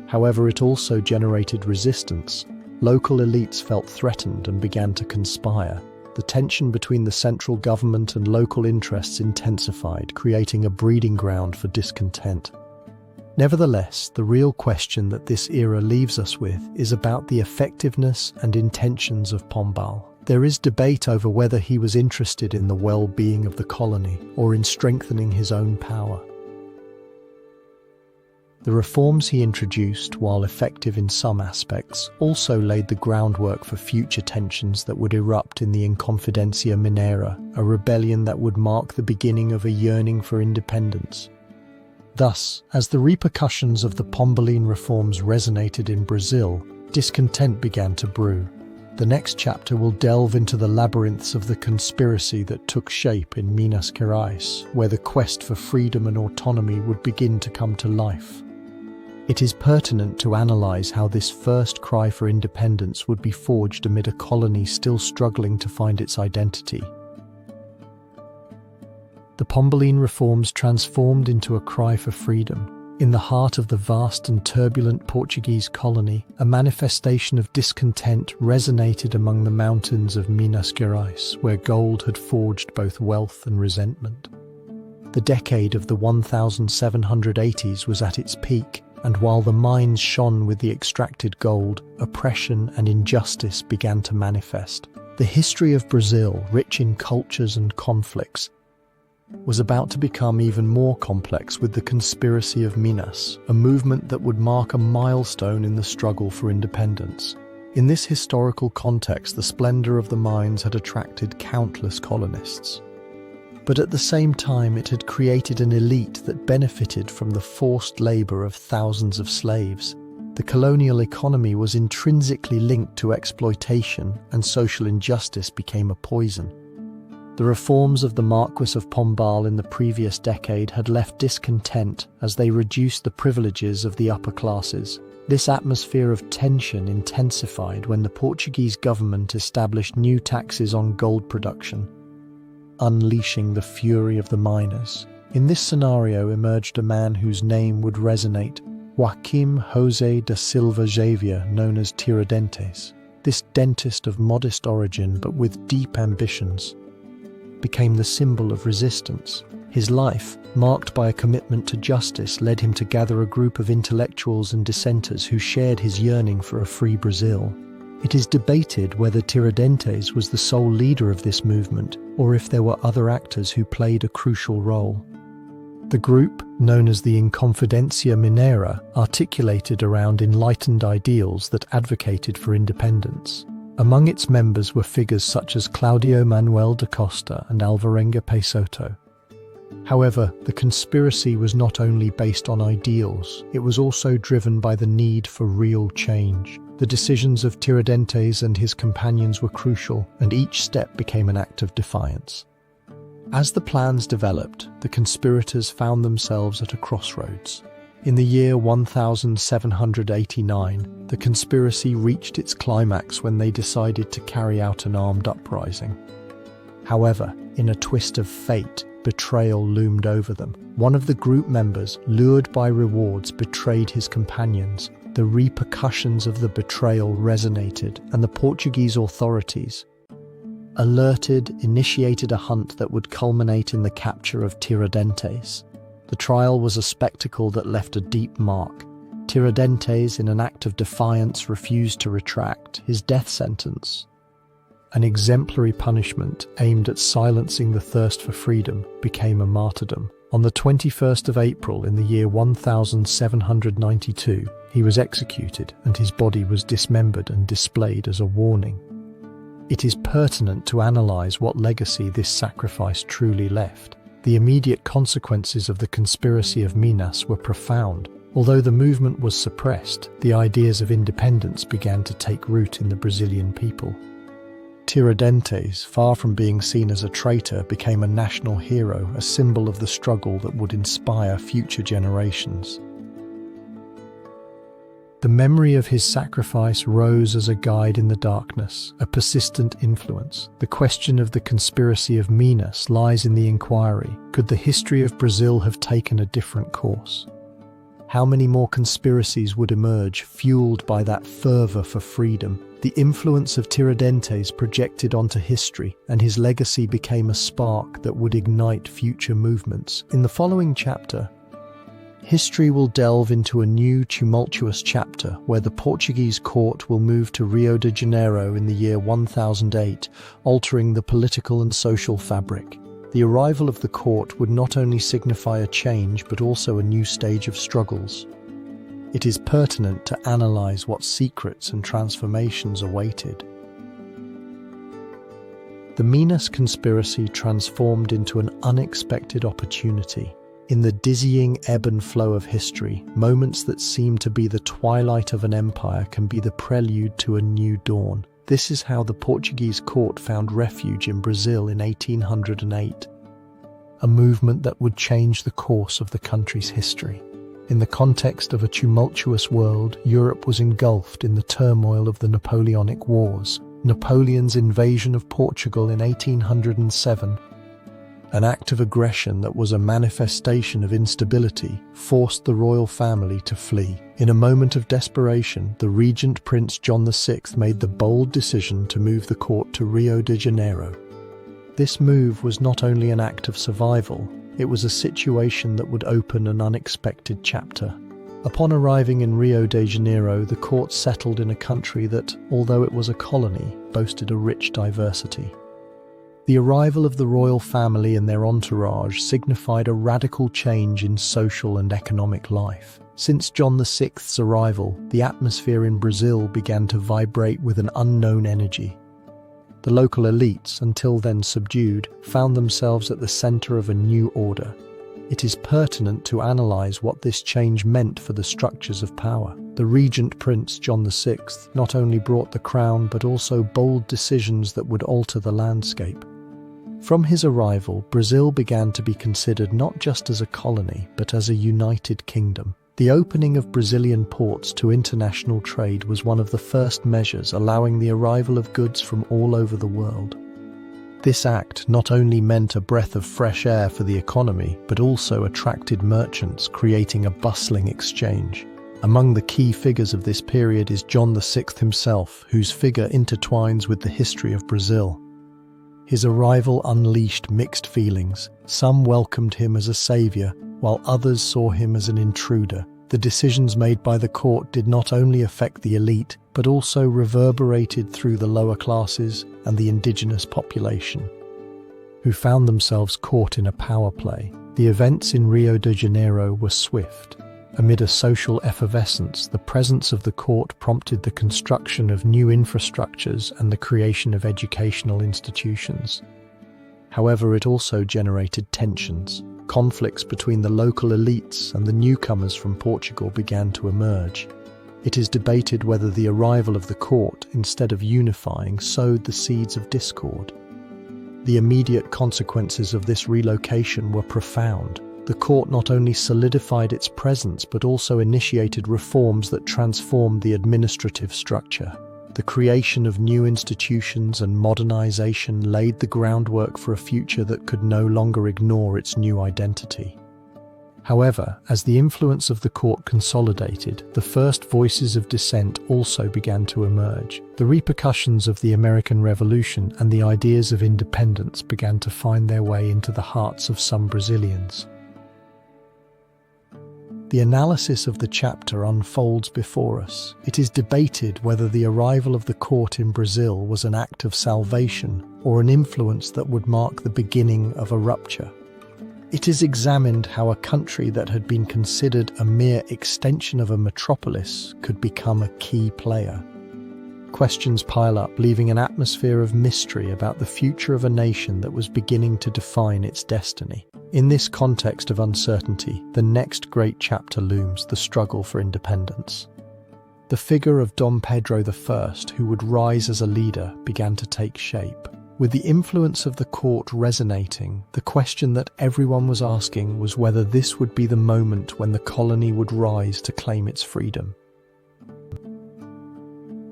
A: However, it also generated resistance. Local elites felt threatened and began to conspire. The tension between the central government and local interests intensified, creating a breeding ground for discontent. Nevertheless, the real question that this era leaves us with is about the effectiveness and intentions of Pombal. There is debate over whether he was interested in the well-being of the colony or in strengthening his own power. The reforms he introduced, while effective in some aspects, also laid the groundwork for future tensions that would erupt in the Inconfidencia Minera, a rebellion that would mark the beginning of a yearning for independence. Thus, as the repercussions of the Pombaline Reforms resonated in Brazil, discontent began to brew. The next chapter will delve into the labyrinths of the conspiracy that took shape in Minas Gerais, where the quest for freedom and autonomy would begin to come to life. It is pertinent to analyze how this first cry for independence would be forged amid a colony still struggling to find its identity. The Pombaline Reforms transformed into a cry for freedom. In the heart of the vast and turbulent Portuguese colony, a manifestation of discontent resonated among the mountains of Minas Gerais, where gold had forged both wealth and resentment. The decade of the 1780s was at its peak, and while the mines shone with the extracted gold, oppression and injustice began to manifest. The history of Brazil, rich in cultures and conflicts, was about to become even more complex with the conspiracy of Minas, a movement that would mark a milestone in the struggle for independence. In this historical context, the splendor of the mines had attracted countless colonists. But at the same time, it had created an elite that benefited from the forced labor of thousands of slaves. The colonial economy was intrinsically linked to exploitation, and social injustice became a poison. The reforms of the Marquis of Pombal in the previous decade had left discontent as they reduced the privileges of the upper classes. This atmosphere of tension intensified when the Portuguese government established new taxes on gold production, unleashing the fury of the miners. In this scenario emerged a man whose name would resonate, Joaquim José da Silva Xavier, known as Tiradentes. This dentist of modest origin but with deep ambitions became the symbol of resistance. His life, marked by a commitment to justice, led him to gather a group of intellectuals and dissenters who shared his yearning for a free Brazil. It is debated whether Tiradentes was the sole leader of this movement, or if there were other actors who played a crucial role. The group, known as the Inconfidencia Minera, articulated around enlightened ideals that advocated for independence. Among its members were figures such as Claudio Manuel da Costa and Alvarenga Peixoto. However, the conspiracy was not only based on ideals, it was also driven by the need for real change. The decisions of Tiradentes and his companions were crucial, and each step became an act of defiance. As the plans developed, the conspirators found themselves at a crossroads. In the year 1789, the conspiracy reached its climax when they decided to carry out an armed uprising. However, in a twist of fate, betrayal loomed over them. One of the group members, lured by rewards, betrayed his companions. The repercussions of the betrayal resonated, and the Portuguese authorities, alerted, initiated a hunt that would culminate in the capture of Tiradentes. The trial was a spectacle that left a deep mark. Tiradentes, in an act of defiance, refused to retract his death sentence. An exemplary punishment aimed at silencing the thirst for freedom became a martyrdom. On the 21st of April in the year 1792, he was executed and his body was dismembered and displayed as a warning. It is pertinent to analyze what legacy this sacrifice truly left. The immediate consequences of the conspiracy of Minas were profound. Although the movement was suppressed, the ideas of independence began to take root in the Brazilian people. Tiradentes, far from being seen as a traitor, became a national hero, a symbol of the struggle that would inspire future generations. The memory of his sacrifice rose as a guide in the darkness, a persistent influence. The question of the conspiracy of Minas lies in the inquiry. Could the history of Brazil have taken a different course? How many more conspiracies would emerge, fueled by that fervor for freedom? The influence of Tiradentes projected onto history, and his legacy became a spark that would ignite future movements. In the following chapter, history will delve into a new tumultuous chapter where the Portuguese court will move to Rio de Janeiro in the year 1008, altering the political and social fabric. The arrival of the court would not only signify a change but also a new stage of struggles. It is pertinent to analyze what secrets and transformations awaited. The Minas conspiracy transformed into an unexpected opportunity. In the dizzying ebb and flow of history, moments that seem to be the twilight of an empire can be the prelude to a new dawn. This is how the Portuguese court found refuge in Brazil in 1808, a movement that would change the course of the country's history. In the context of a tumultuous world, Europe was engulfed in the turmoil of the Napoleonic Wars. Napoleon's invasion of Portugal in 1807, an act of aggression that was a manifestation of instability, forced the royal family to flee. In a moment of desperation, the regent Prince John VI made the bold decision to move the court to Rio de Janeiro. This move was not only an act of survival, it was a situation that would open an unexpected chapter. Upon arriving in Rio de Janeiro, the court settled in a country that, although it was a colony, boasted a rich diversity. The arrival of the royal family and their entourage signified a radical change in social and economic life. Since John VI's arrival, the atmosphere in Brazil began to vibrate with an unknown energy. The local elites, until then subdued, found themselves at the center of a new order. It is pertinent to analyze what this change meant for the structures of power. The regent Prince John VI not only brought the crown but also bold decisions that would alter the landscape. From his arrival, Brazil began to be considered not just as a colony, but as a united kingdom. The opening of Brazilian ports to international trade was one of the first measures allowing the arrival of goods from all over the world. This act not only meant a breath of fresh air for the economy, but also attracted merchants, creating a bustling exchange. Among the key figures of this period is John VI himself, whose figure intertwines with the history of Brazil. His arrival unleashed mixed feelings. Some welcomed him as a savior, while others saw him as an intruder. The decisions made by the court did not only affect the elite, but also reverberated through the lower classes and the indigenous population, who found themselves caught in a power play. The events in Rio de Janeiro were swift. Amid a social effervescence, the presence of the court prompted the construction of new infrastructures and the creation of educational institutions. However, it also generated tensions. Conflicts between the local elites and the newcomers from Portugal began to emerge. It is debated whether the arrival of the court, instead of unifying, sowed the seeds of discord. The immediate consequences of this relocation were profound. The court not only solidified its presence but also initiated reforms that transformed the administrative structure. The creation of new institutions and modernization laid the groundwork for a future that could no longer ignore its new identity. However, as the influence of the court consolidated, the first voices of dissent also began to emerge. The repercussions of the American Revolution and the ideas of independence began to find their way into the hearts of some Brazilians. The analysis of the chapter unfolds before us. It is debated whether the arrival of the court in Brazil was an act of salvation or an influence that would mark the beginning of a rupture. It is examined how a country that had been considered a mere extension of a metropolis could become a key player. Questions pile up, leaving an atmosphere of mystery about the future of a nation that was beginning to define its destiny. In this context of uncertainty, the next great chapter looms: the struggle for independence. The figure of Dom Pedro I, who would rise as a leader, began to take shape. With the influence of the court resonating, the question that everyone was asking was whether this would be the moment when the colony would rise to claim its freedom.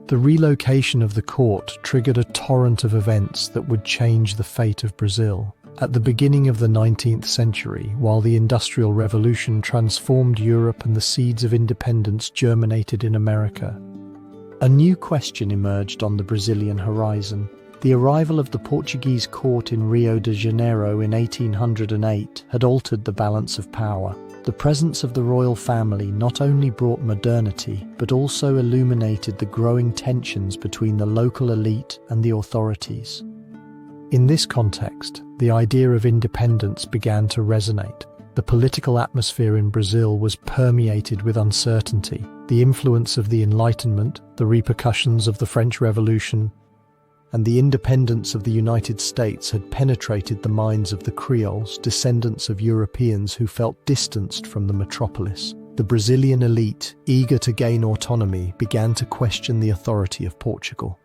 A: The relocation of the court triggered a torrent of events that would change the fate of Brazil. At the beginning of the 19th century, while the Industrial Revolution transformed Europe and the seeds of independence germinated in America, a new question emerged on the Brazilian horizon. The arrival of the Portuguese court in Rio de Janeiro in 1808 had altered the balance of power. The presence of the royal family not only brought modernity, but also illuminated the growing tensions between the local elite and the authorities. In this context, the idea of independence began to resonate. The political atmosphere in Brazil was permeated with uncertainty. The influence of the Enlightenment, the repercussions of the French Revolution, and the independence of the United States had penetrated the minds of the Creoles, descendants of Europeans who felt distanced from the metropolis. The Brazilian elite, eager to gain autonomy, began to question the authority of Portugal.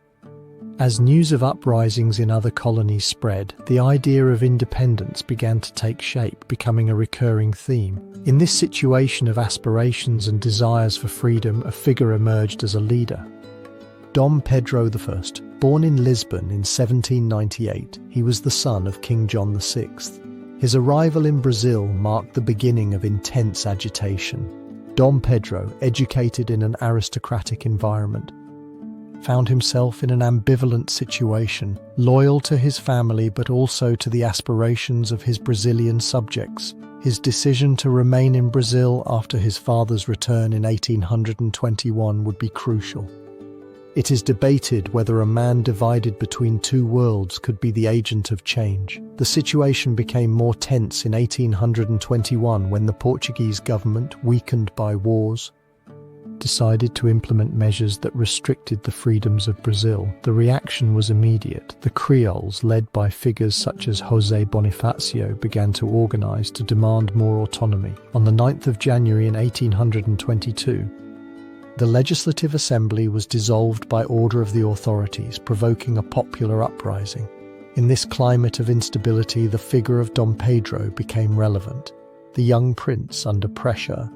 A: As news of uprisings in other colonies spread, the idea of independence began to take shape, becoming a recurring theme. In this situation of aspirations and desires for freedom, a figure emerged as a leader. Dom Pedro I. Born in Lisbon in 1798, he was the son of King John VI. His arrival in Brazil marked the beginning of intense agitation. Dom Pedro, educated in an aristocratic environment, found himself in an ambivalent situation, loyal to his family but also to the aspirations of his Brazilian subjects. His decision to remain in Brazil after his father's return in 1821 would be crucial. It is debated whether a man divided between two worlds could be the agent of change. The situation became more tense in 1821 when the Portuguese government, weakened by wars, decided to implement measures that restricted the freedoms of Brazil. The reaction was immediate. The Creoles, led by figures such as José Bonifácio, began to organize to demand more autonomy. On the 9th of January in 1822, the Legislative Assembly was dissolved by order of the authorities, provoking a popular uprising. In this climate of instability, the figure of Dom Pedro became relevant. The young prince, under pressure,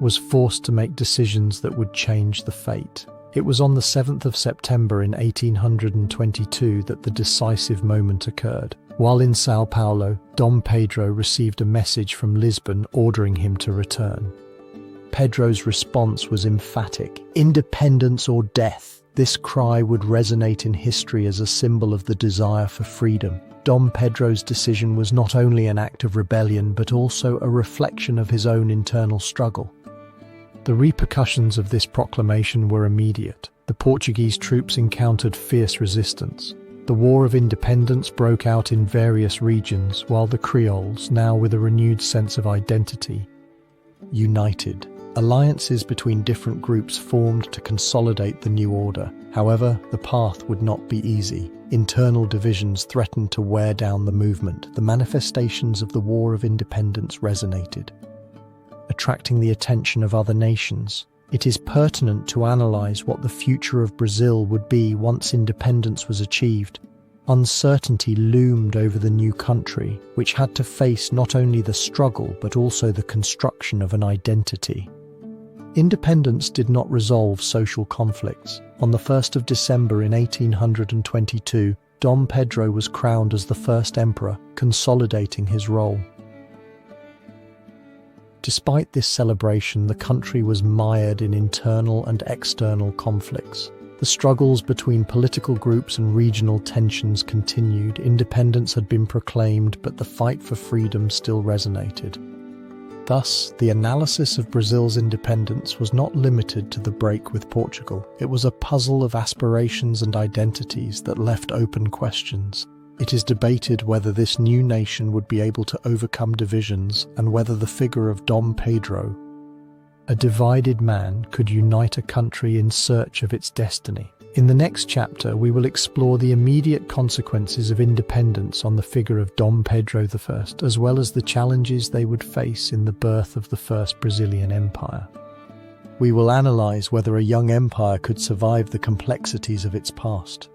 A: was forced to make decisions that would change the fate. It was on the 7th of September in 1822 that the decisive moment occurred. While in São Paulo, Dom Pedro received a message from Lisbon ordering him to return. Pedro's response was emphatic: independence or death. This cry would resonate in history as a symbol of the desire for freedom. Dom Pedro's decision was not only an act of rebellion but also a reflection of his own internal struggle. The repercussions of this proclamation were immediate. The Portuguese troops encountered fierce resistance. The War of Independence broke out in various regions, while the Creoles, now with a renewed sense of identity, united. Alliances between different groups formed to consolidate the new order. However, the path would not be easy. Internal divisions threatened to wear down the movement. The manifestations of the War of Independence resonated, attracting the attention of other nations. It is pertinent to analyze what the future of Brazil would be once independence was achieved. Uncertainty loomed over the new country, which had to face not only the struggle but also the construction of an identity. Independence did not resolve social conflicts. On the 1st of December in 1822, Dom Pedro was crowned as the first emperor, consolidating his role. Despite this celebration, the country was mired in internal and external conflicts. The struggles between political groups and regional tensions continued. Independence had been proclaimed, but the fight for freedom still resonated. Thus, the analysis of Brazil's independence was not limited to the break with Portugal. It was a puzzle of aspirations and identities that left open questions. It is debated whether this new nation would be able to overcome divisions and whether the figure of Dom Pedro, a divided man, could unite a country in search of its destiny. In the next chapter, we will explore the immediate consequences of independence on the figure of Dom Pedro I, as well as the challenges they would face in the birth of the First Brazilian Empire. We will analyze whether a young empire could survive the complexities of its past.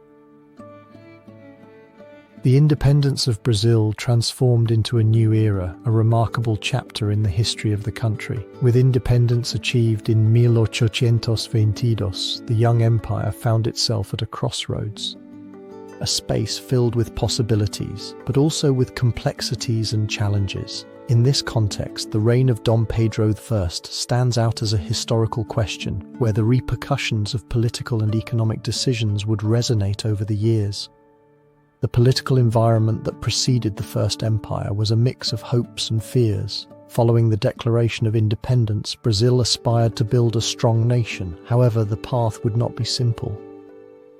A: The independence of Brazil transformed into a new era, a remarkable chapter in the history of the country. With independence achieved in 1822, the young empire found itself at a crossroads. A space filled with possibilities, but also with complexities and challenges. In this context, the reign of Dom Pedro I stands out as a historical question, where the repercussions of political and economic decisions would resonate over the years. The political environment that preceded the First Empire was a mix of hopes and fears. Following the declaration of independence, Brazil aspired to build a strong nation. However, the path would not be simple.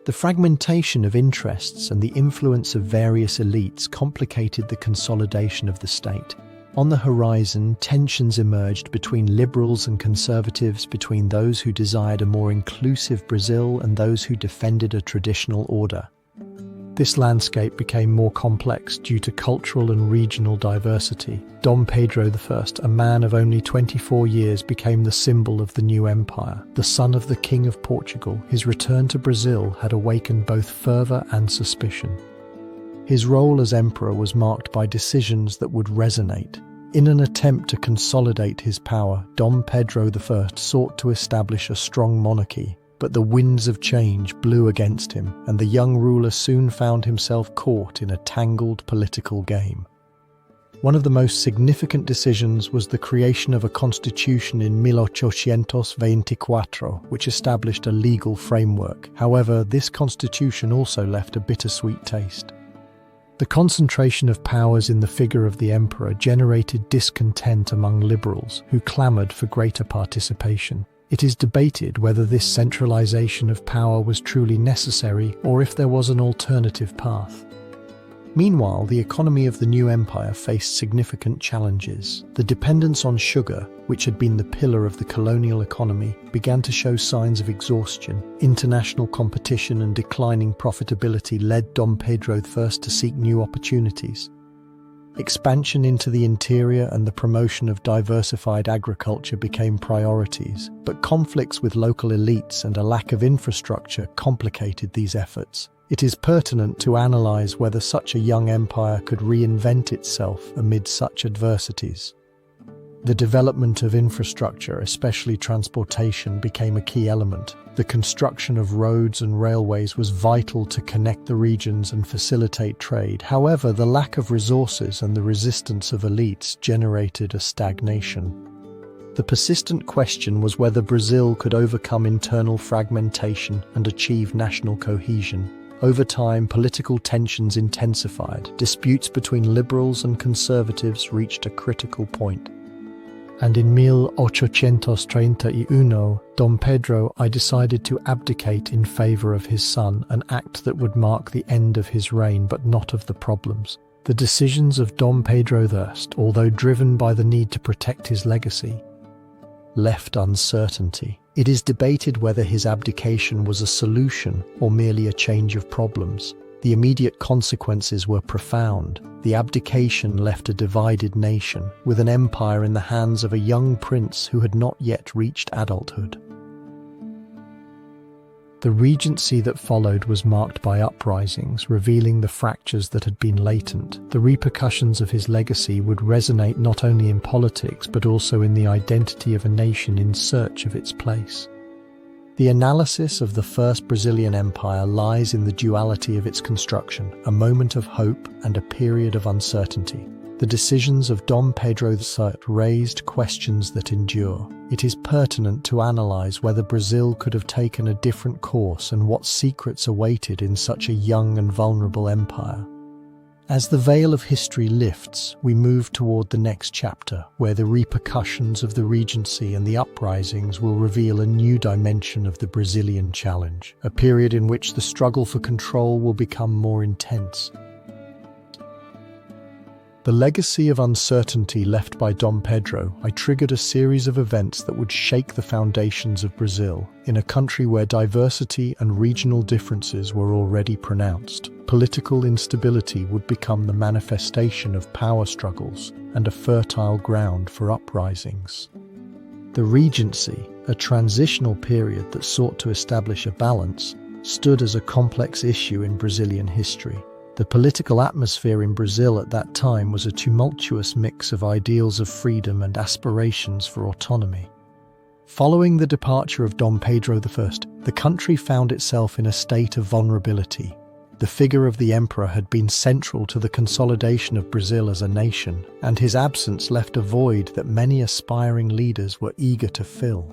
A: The fragmentation of interests and the influence of various elites complicated the consolidation of the state. On the horizon, tensions emerged between liberals and conservatives, between those who desired a more inclusive Brazil and those who defended a traditional order. This landscape became more complex due to cultural and regional diversity. Dom Pedro I, a man of only 24 years, became the symbol of the new empire. The son of the King of Portugal, his return to Brazil had awakened both fervor and suspicion. His role as emperor was marked by decisions that would resonate. In an attempt to consolidate his power, Dom Pedro I sought to establish a strong monarchy. But the winds of change blew against him, and the young ruler soon found himself caught in a tangled political game. One of the most significant decisions was the creation of a constitution in 1824, which established a legal framework. However, this constitution also left a bittersweet taste. The concentration of powers in the figure of the emperor generated discontent among liberals, who clamored for greater participation. It is debated whether this centralization of power was truly necessary or if there was an alternative path. Meanwhile, the economy of the new empire faced significant challenges. The dependence on sugar, which had been the pillar of the colonial economy, began to show signs of exhaustion. International competition and declining profitability led Dom Pedro I to seek new opportunities. Expansion into the interior and the promotion of diversified agriculture became priorities, but conflicts with local elites and a lack of infrastructure complicated these efforts. It is pertinent to analyze whether such a young empire could reinvent itself amid such adversities. The development of infrastructure, especially transportation, became a key element. The construction of roads and railways was vital to connect the regions and facilitate trade. However, the lack of resources and the resistance of elites generated a stagnation. The persistent question was whether Brazil could overcome internal fragmentation and achieve national cohesion. Over time, political tensions intensified. Disputes between liberals and conservatives reached a critical point. And in 1831, Dom Pedro I decided to abdicate in favor of his son, an act that would mark the end of his reign but not of the problems. The decisions of Dom Pedro I, although driven by the need to protect his legacy, left uncertainty. It is debated whether his abdication was a solution or merely a change of problems. The immediate consequences were profound. The abdication left a divided nation, with an empire in the hands of a young prince who had not yet reached adulthood. The regency that followed was marked by uprisings, revealing the fractures that had been latent. The repercussions of his legacy would resonate not only in politics but also in the identity of a nation in search of its place. The analysis of the First Brazilian Empire lies in the duality of its construction, a moment of hope and a period of uncertainty. The decisions of Dom Pedro I raised questions that endure. It is pertinent to analyze whether Brazil could have taken a different course and what secrets awaited in such a young and vulnerable empire. As the veil of history lifts, we move toward the next chapter, where the repercussions of the Regency and the uprisings will reveal a new dimension of the Brazilian challenge, a period in which the struggle for control will become more intense. The legacy of uncertainty left by Dom Pedro triggered a series of events that would shake the foundations of Brazil, in a country where diversity and regional differences were already pronounced. Political instability would become the manifestation of power struggles and a fertile ground for uprisings. The Regency, a transitional period that sought to establish a balance, stood as a complex issue in Brazilian history. The political atmosphere in Brazil at that time was a tumultuous mix of ideals of freedom and aspirations for autonomy. Following the departure of Dom Pedro I, the country found itself in a state of vulnerability. The figure of the emperor had been central to the consolidation of Brazil as a nation, and his absence left a void that many aspiring leaders were eager to fill.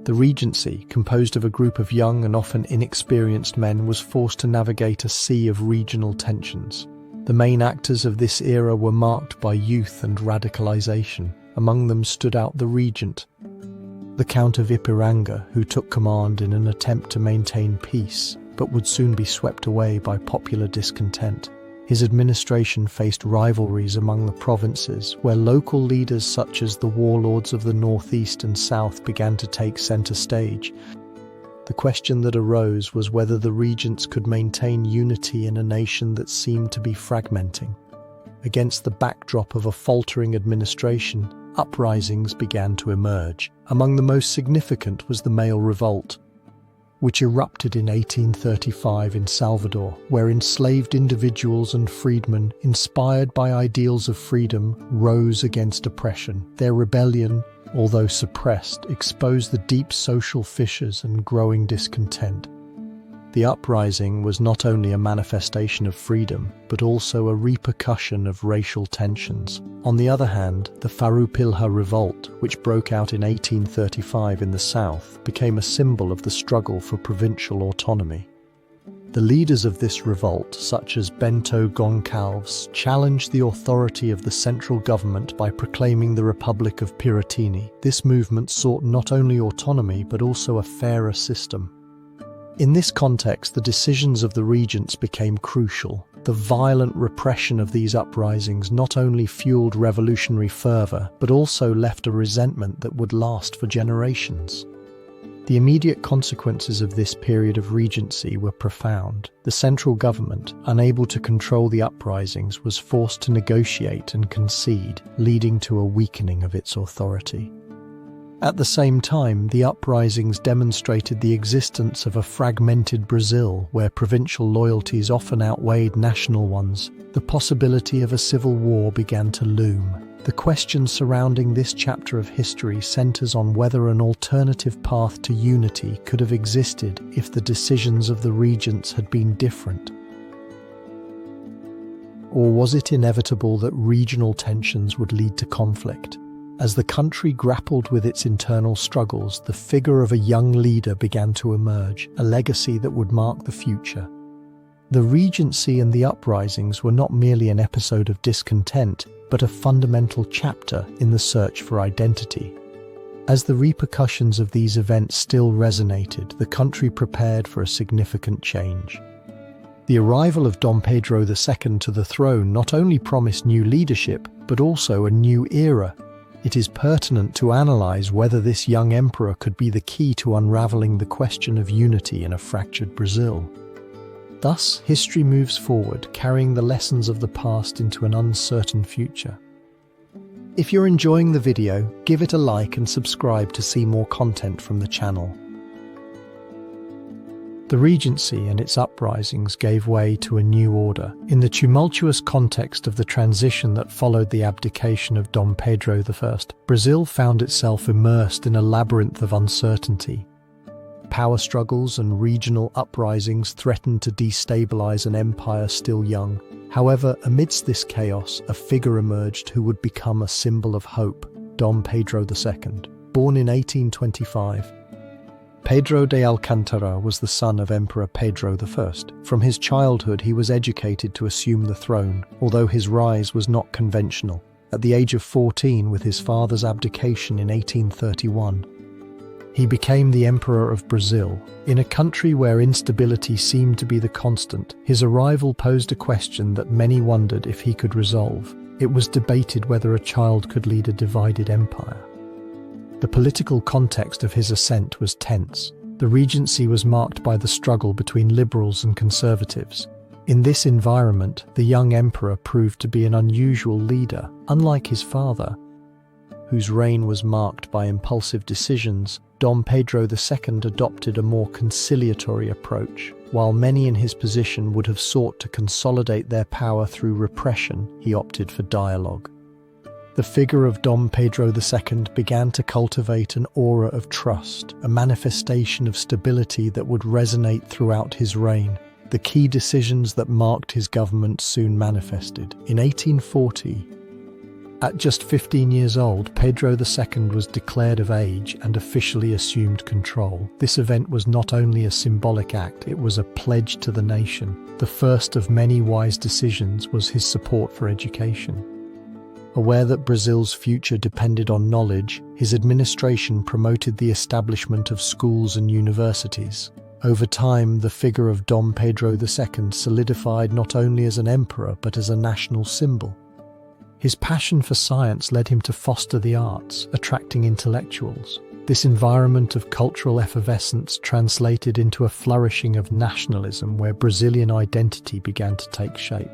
A: The Regency, composed of a group of young and often inexperienced men, was forced to navigate a sea of regional tensions. The main actors of this era were marked by youth and radicalization. Among them stood out the regent, the Count of Ipiranga, who took command in an attempt to maintain peace, but would soon be swept away by popular discontent. His administration faced rivalries among the provinces, where local leaders such as the warlords of the northeast and south began to take center stage. The question that arose was whether the regents could maintain unity in a nation that seemed to be fragmenting. Against the backdrop of a faltering administration, uprisings began to emerge. Among the most significant was the Male Revolt, which erupted in 1835 in Salvador, where enslaved individuals and freedmen, inspired by ideals of freedom, rose against oppression. Their rebellion, although suppressed, exposed the deep social fissures and growing discontent. The uprising was not only a manifestation of freedom, but also a repercussion of racial tensions. On the other hand, the Farroupilha Revolt, which broke out in 1835 in the south, became a symbol of the struggle for provincial autonomy. The leaders of this revolt, such as Bento Gonçalves, challenged the authority of the central government by proclaiming the Republic of Piratini. This movement sought not only autonomy but also a fairer system. In this context, the decisions of the regents became crucial. The violent repression of these uprisings not only fueled revolutionary fervor, but also left a resentment that would last for generations. The immediate consequences of this period of regency were profound. The central government, unable to control the uprisings, was forced to negotiate and concede, leading to a weakening of its authority. At the same time, the uprisings demonstrated the existence of a fragmented Brazil where provincial loyalties often outweighed national ones. The possibility of a civil war began to loom. The question surrounding this chapter of history centers on whether an alternative path to unity could have existed if the decisions of the regents had been different. Or was it inevitable that regional tensions would lead to conflict? As the country grappled with its internal struggles, the figure of a young leader began to emerge, a legacy that would mark the future. The Regency and the uprisings were not merely an episode of discontent, but a fundamental chapter in the search for identity. As the repercussions of these events still resonated, the country prepared for a significant change. The arrival of Dom Pedro II to the throne not only promised new leadership, but also a new era. It is pertinent to analyze whether this young emperor could be the key to unraveling the question of unity in a fractured Brazil. Thus, history moves forward, carrying the lessons of the past into an uncertain future. If you're enjoying the video, give it a like and subscribe to see more content from the channel. The Regency and its uprisings gave way to a new order. In the tumultuous context of the transition that followed the abdication of Dom Pedro I, Brazil found itself immersed in a labyrinth of uncertainty. Power struggles and regional uprisings threatened to destabilize an empire still young. However, amidst this chaos, a figure emerged who would become a symbol of hope: Dom Pedro II. Born in 1825, Pedro de Alcântara was the son of Emperor Pedro I. From his childhood, he was educated to assume the throne, although his rise was not conventional. At the age of 14, with his father's abdication in 1831, he became the Emperor of Brazil. In a country where instability seemed to be the constant, his arrival posed a question that many wondered if he could resolve. It was debated whether a child could lead a divided empire. The political context of his ascent was tense. The Regency was marked by the struggle between liberals and conservatives. In this environment, the young emperor proved to be an unusual leader, unlike his father, whose reign was marked by impulsive decisions. Dom Pedro II adopted a more conciliatory approach. While many in his position would have sought to consolidate their power through repression, he opted for dialogue. The figure of Dom Pedro II began to cultivate an aura of trust, a manifestation of stability that would resonate throughout his reign. The key decisions that marked his government soon manifested. In 1840, at just 15 years old, Pedro II was declared of age and officially assumed control. This event was not only a symbolic act, it was a pledge to the nation. The first of many wise decisions was his support for education. Aware that Brazil's future depended on knowledge, his administration promoted the establishment of schools and universities. Over time, the figure of Dom Pedro II solidified not only as an emperor but as a national symbol. His passion for science led him to foster the arts, attracting intellectuals. This environment of cultural effervescence translated into a flourishing of nationalism where Brazilian identity began to take shape.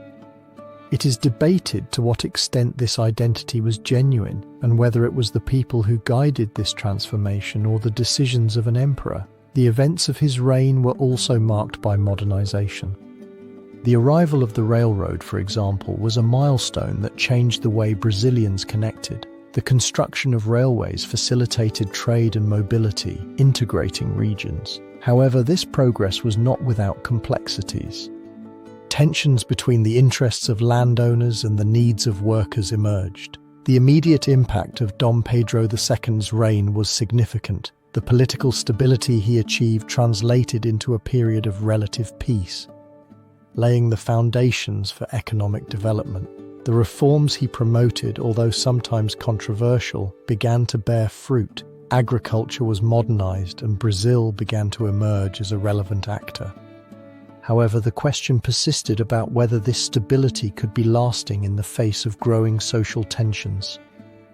A: It is debated to what extent this identity was genuine and whether it was the people who guided this transformation or the decisions of an emperor. The events of his reign were also marked by modernization. The arrival of the railroad, for example, was a milestone that changed the way Brazilians connected. The construction of railways facilitated trade and mobility, integrating regions. However, this progress was not without complexities. Tensions between the interests of landowners and the needs of workers emerged. The immediate impact of Dom Pedro II's reign was significant. The political stability he achieved translated into a period of relative peace, laying the foundations for economic development. The reforms he promoted, although sometimes controversial, began to bear fruit. Agriculture was modernized and Brazil began to emerge as a relevant actor. However, the question persisted about whether this stability could be lasting in the face of growing social tensions.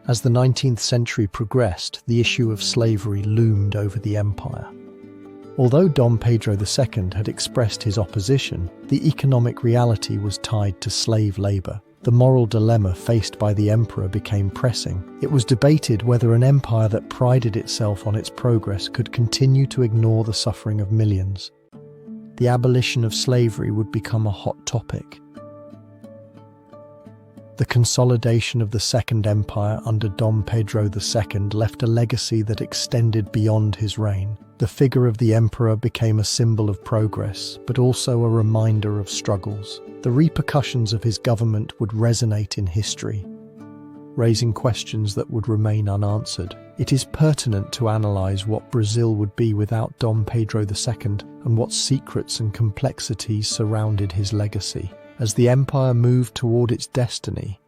A: As the 19th century progressed, the issue of slavery loomed over the empire. Although Dom Pedro II had expressed his opposition, the economic reality was tied to slave labor. The moral dilemma faced by the emperor became pressing. It was debated whether an empire that prided itself on its progress could continue to ignore the suffering of millions. The abolition of slavery would become a hot topic. The consolidation of the Second Empire under Dom Pedro II left a legacy that extended beyond his reign. The figure of the emperor became a symbol of progress, but also a reminder of struggles. The repercussions of his government would resonate in history, raising questions that would remain unanswered. It is pertinent to analyze what Brazil would be without Dom Pedro II and what secrets and complexities surrounded his legacy. As the empire moved toward its destiny,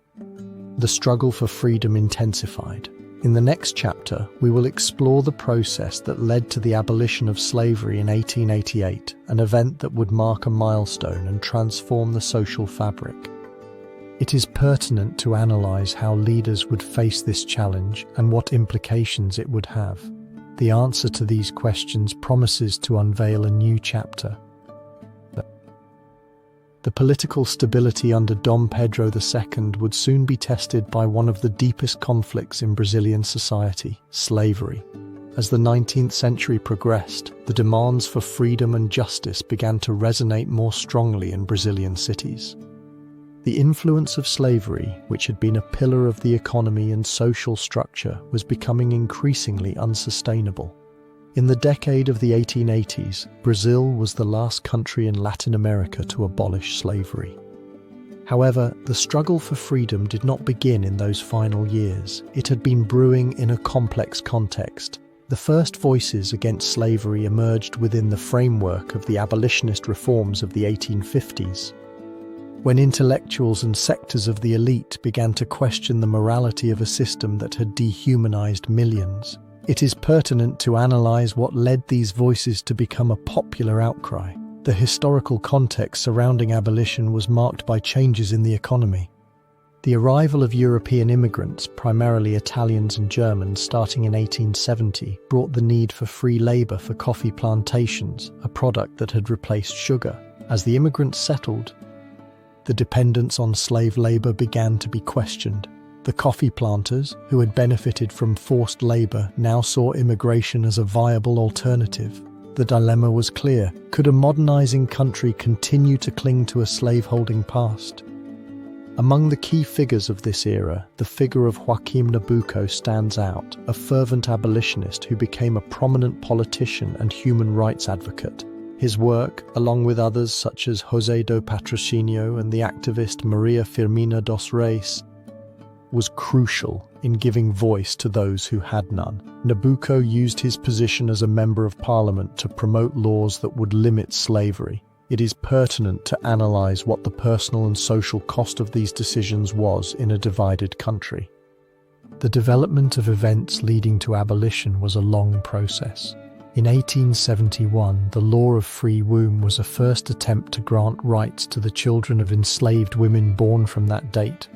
A: the struggle for freedom intensified. In the next chapter, we will explore the process that led to the abolition of slavery in 1888, an event that would mark a milestone and transform the social fabric. It is pertinent to analyze how leaders would face this challenge and what implications it would have. The answer to these questions promises to unveil a new chapter. The political stability under Dom Pedro II would soon be tested by one of the deepest conflicts in Brazilian society, slavery. As the 19th century progressed, the demands for freedom and justice began to resonate more strongly in Brazilian cities. The influence of slavery, which had been a pillar of the economy and social structure, was becoming increasingly unsustainable. In the decade of the 1880s, Brazil was the last country in Latin America to abolish slavery. However, the struggle for freedom did not begin in those final years. It had been brewing in a complex context. The first voices against slavery emerged within the framework of the abolitionist reforms of the 1850s. When intellectuals and sectors of the elite began to question the morality of a system that had dehumanized millions, it is pertinent to analyze what led these voices to become a popular outcry. The historical context surrounding abolition was marked by changes in the economy. The arrival of European immigrants, primarily Italians and Germans, starting in 1870, brought the need for free labor for coffee plantations, a product that had replaced sugar. As the immigrants settled, the dependence on slave labor began to be questioned. The coffee planters, who had benefited from forced labor, now saw immigration as a viable alternative. The dilemma was clear. Could a modernizing country continue to cling to a slave-holding past? Among the key figures of this era, the figure of Joaquim Nabuco stands out, a fervent abolitionist who became a prominent politician and human rights advocate. His work, along with others such as José do Patrocínio and the activist Maria Firmina dos Reis, was crucial in giving voice to those who had none. Nabuco used his position as a member of parliament to promote laws that would limit slavery. It is pertinent to analyze what the personal and social cost of these decisions was in a divided country. The development of events leading to abolition was a long process. In 1871, the Law of Free Womb was a first attempt to grant rights to the children of enslaved women born from that date.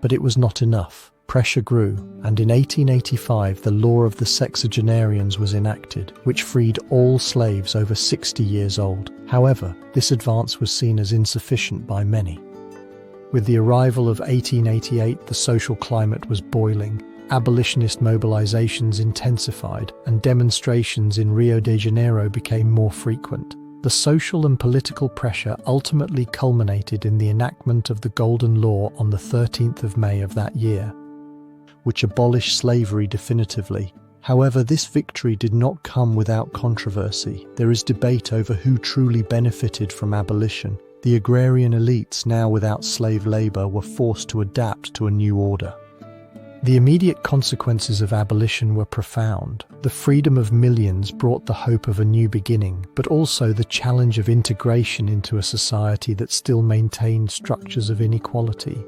A: But it was not enough. Pressure grew, and in 1885 the Law of the Sexagenarians was enacted, which freed all slaves over 60 years old. However, this advance was seen as insufficient by many. With the arrival of 1888, the social climate was boiling. Abolitionist mobilizations intensified, and demonstrations in Rio de Janeiro became more frequent. The social and political pressure ultimately culminated in the enactment of the Golden Law on the 13th of May of that year, which abolished slavery definitively. However, this victory did not come without controversy. There is debate over who truly benefited from abolition. The agrarian elites, now without slave labor, were forced to adapt to a new order. The immediate consequences of abolition were profound. The freedom of millions brought the hope of a new beginning, but also the challenge of integration into a society that still maintained structures of inequality.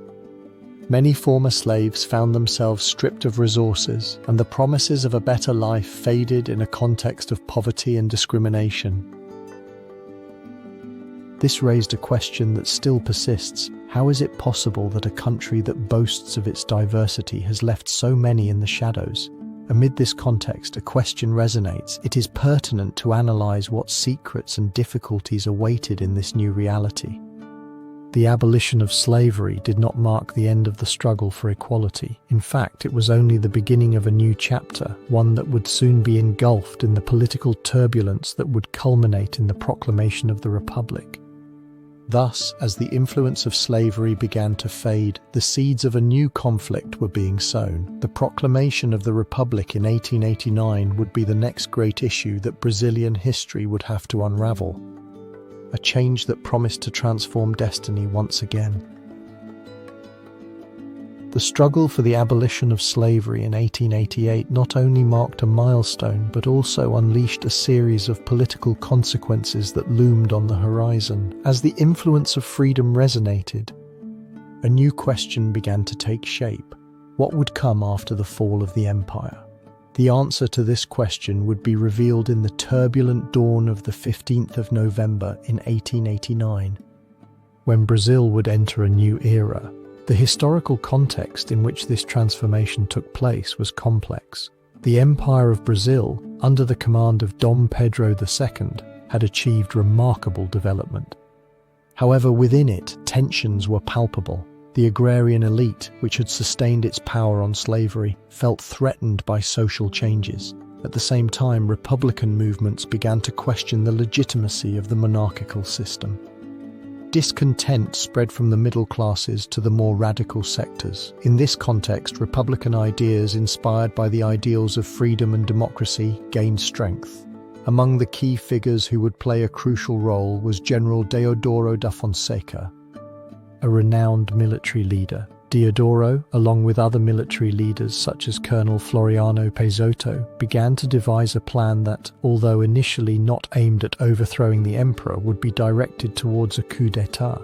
A: Many former slaves found themselves stripped of resources, and the promises of a better life faded in a context of poverty and discrimination. This raised a question that still persists. How is it possible that a country that boasts of its diversity has left so many in the shadows? Amid this context, a question resonates. It is pertinent to analyze what secrets and difficulties awaited in this new reality. The abolition of slavery did not mark the end of the struggle for equality. In fact, it was only the beginning of a new chapter, one that would soon be engulfed in the political turbulence that would culminate in the Proclamation of the Republic. Thus, as the influence of slavery began to fade, the seeds of a new conflict were being sown. The Proclamation of the Republic in 1889 would be the next great issue that Brazilian history would have to unravel. A change that promised to transform destiny once again. The struggle for the abolition of slavery in 1888 not only marked a milestone, but also unleashed a series of political consequences that loomed on the horizon. As the influence of freedom resonated, a new question began to take shape. What would come after the fall of the empire? The answer to this question would be revealed in the turbulent dawn of the 15th of November in 1889, when Brazil would enter a new era. The historical context in which this transformation took place was complex. The Empire of Brazil, under the command of Dom Pedro II, had achieved remarkable development. However, within it, tensions were palpable. The agrarian elite, which had sustained its power on slavery, felt threatened by social changes. At the same time, republican movements began to question the legitimacy of the monarchical system. Discontent spread from the middle classes to the more radical sectors. In this context, republican ideas inspired by the ideals of freedom and democracy gained strength. Among the key figures who would play a crucial role was General Deodoro da Fonseca, a renowned military leader. Deodoro, along with other military leaders such as Colonel Floriano Peixoto, began to devise a plan that, although initially not aimed at overthrowing the emperor, would be directed towards a coup d'état.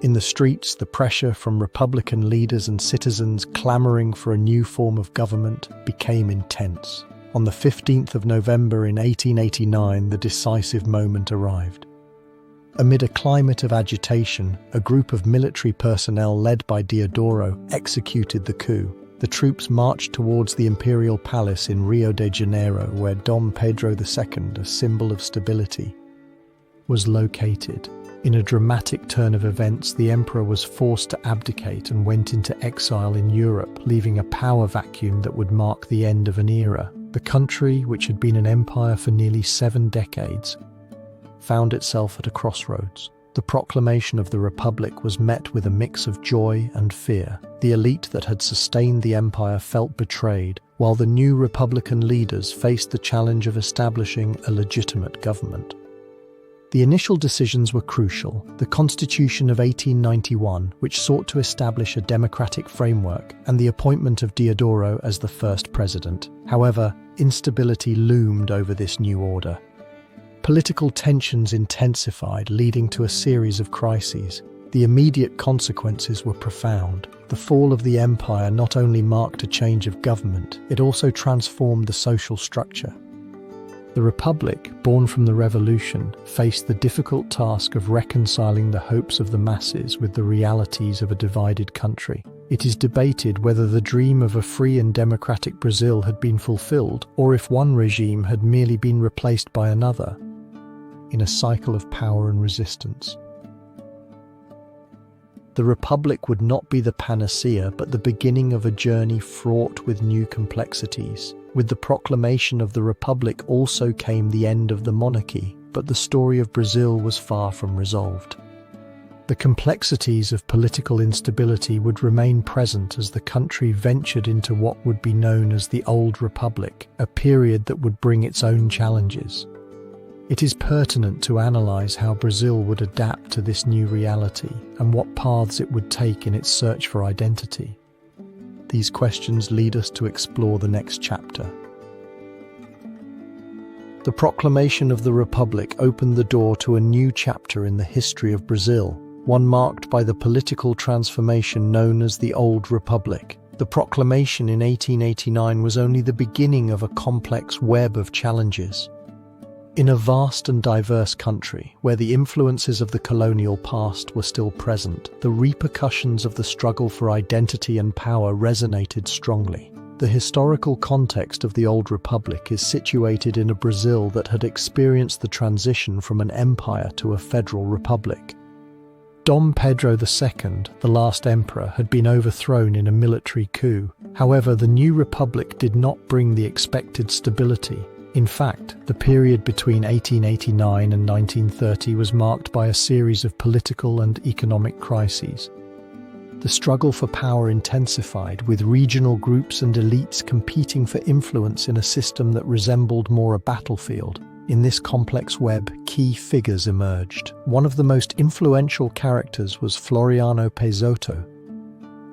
A: In the streets, the pressure from republican leaders and citizens clamoring for a new form of government became intense. On the 15th of November in 1889, the decisive moment arrived. Amid a climate of agitation, a group of military personnel led by Deodoro executed the coup. The troops marched towards the imperial palace in Rio de Janeiro, where Dom Pedro II, a symbol of stability, was located. In a dramatic turn of events, the emperor was forced to abdicate and went into exile in Europe, leaving a power vacuum that would mark the end of an era. The country, which had been an empire for nearly 7 decades, found itself at a crossroads. The proclamation of the Republic was met with a mix of joy and fear. The elite that had sustained the empire felt betrayed, while the new Republican leaders faced the challenge of establishing a legitimate government. The initial decisions were crucial. The Constitution of 1891, which sought to establish a democratic framework, and the appointment of Deodoro as the first president. However, instability loomed over this new order. Political tensions intensified, leading to a series of crises. The immediate consequences were profound. The fall of the empire not only marked a change of government, it also transformed the social structure. The Republic, born from the Revolution, faced the difficult task of reconciling the hopes of the masses with the realities of a divided country. It is debated whether the dream of a free and democratic Brazil had been fulfilled, or if one regime had merely been replaced by another, in a cycle of power and resistance. The Republic would not be the panacea, but the beginning of a journey fraught with new complexities. With the proclamation of the Republic also came the end of the monarchy, but the story of Brazil was far from resolved. The complexities of political instability would remain present as the country ventured into what would be known as the Old Republic, a period that would bring its own challenges. It is pertinent to analyze how Brazil would adapt to this new reality and what paths it would take in its search for identity. These questions lead us to explore the next chapter. The proclamation of the Republic opened the door to a new chapter in the history of Brazil, one marked by the political transformation known as the Old Republic. The proclamation in 1889 was only the beginning of a complex web of challenges. In a vast and diverse country, where the influences of the colonial past were still present, the repercussions of the struggle for identity and power resonated strongly. The historical context of the Old Republic is situated in a Brazil that had experienced the transition from an empire to a federal republic. Dom Pedro II, the last emperor, had been overthrown in a military coup. However, the new republic did not bring the expected stability. In fact, the period between 1889 and 1930 was marked by a series of political and economic crises. The struggle for power intensified, with regional groups and elites competing for influence in a system that resembled more a battlefield. In this complex web, key figures emerged. One of the most influential characters was Floriano Peixoto,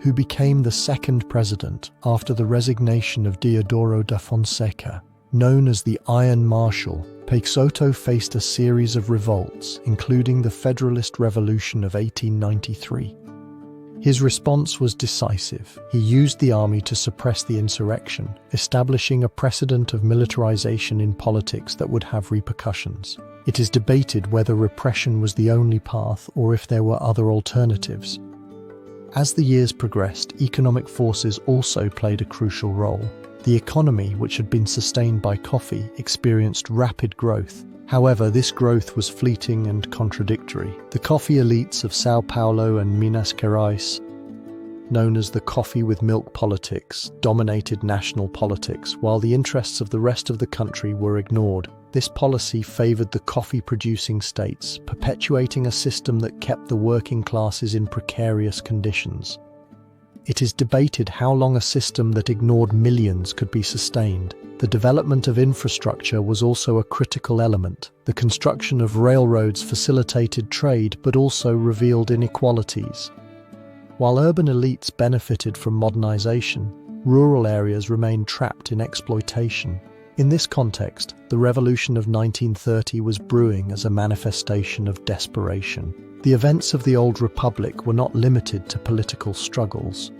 A: who became the second president after the resignation of Deodoro da Fonseca. Known as the Iron Marshal, Peixoto faced a series of revolts, including the Federalist Revolution of 1893. His response was decisive. He used the army to suppress the insurrection, establishing a precedent of militarization in politics that would have repercussions. It is debated whether repression was the only path or if there were other alternatives. As the years progressed, economic forces also played a crucial role. The economy, which had been sustained by coffee, experienced rapid growth. However, this growth was fleeting and contradictory. The coffee elites of São Paulo and Minas Gerais, known as the coffee with milk politics, dominated national politics, while the interests of the rest of the country were ignored. This policy favored the coffee-producing states, perpetuating a system that kept the working classes in precarious conditions. It is debated how long a system that ignored millions could be sustained. The development of infrastructure was also a critical element. The construction of railroads facilitated trade but also revealed inequalities. While urban elites benefited from modernization, rural areas remained trapped in exploitation. In this context, the Revolution of 1930 was brewing as a manifestation of desperation. The events of the Old Republic were not limited to political struggles.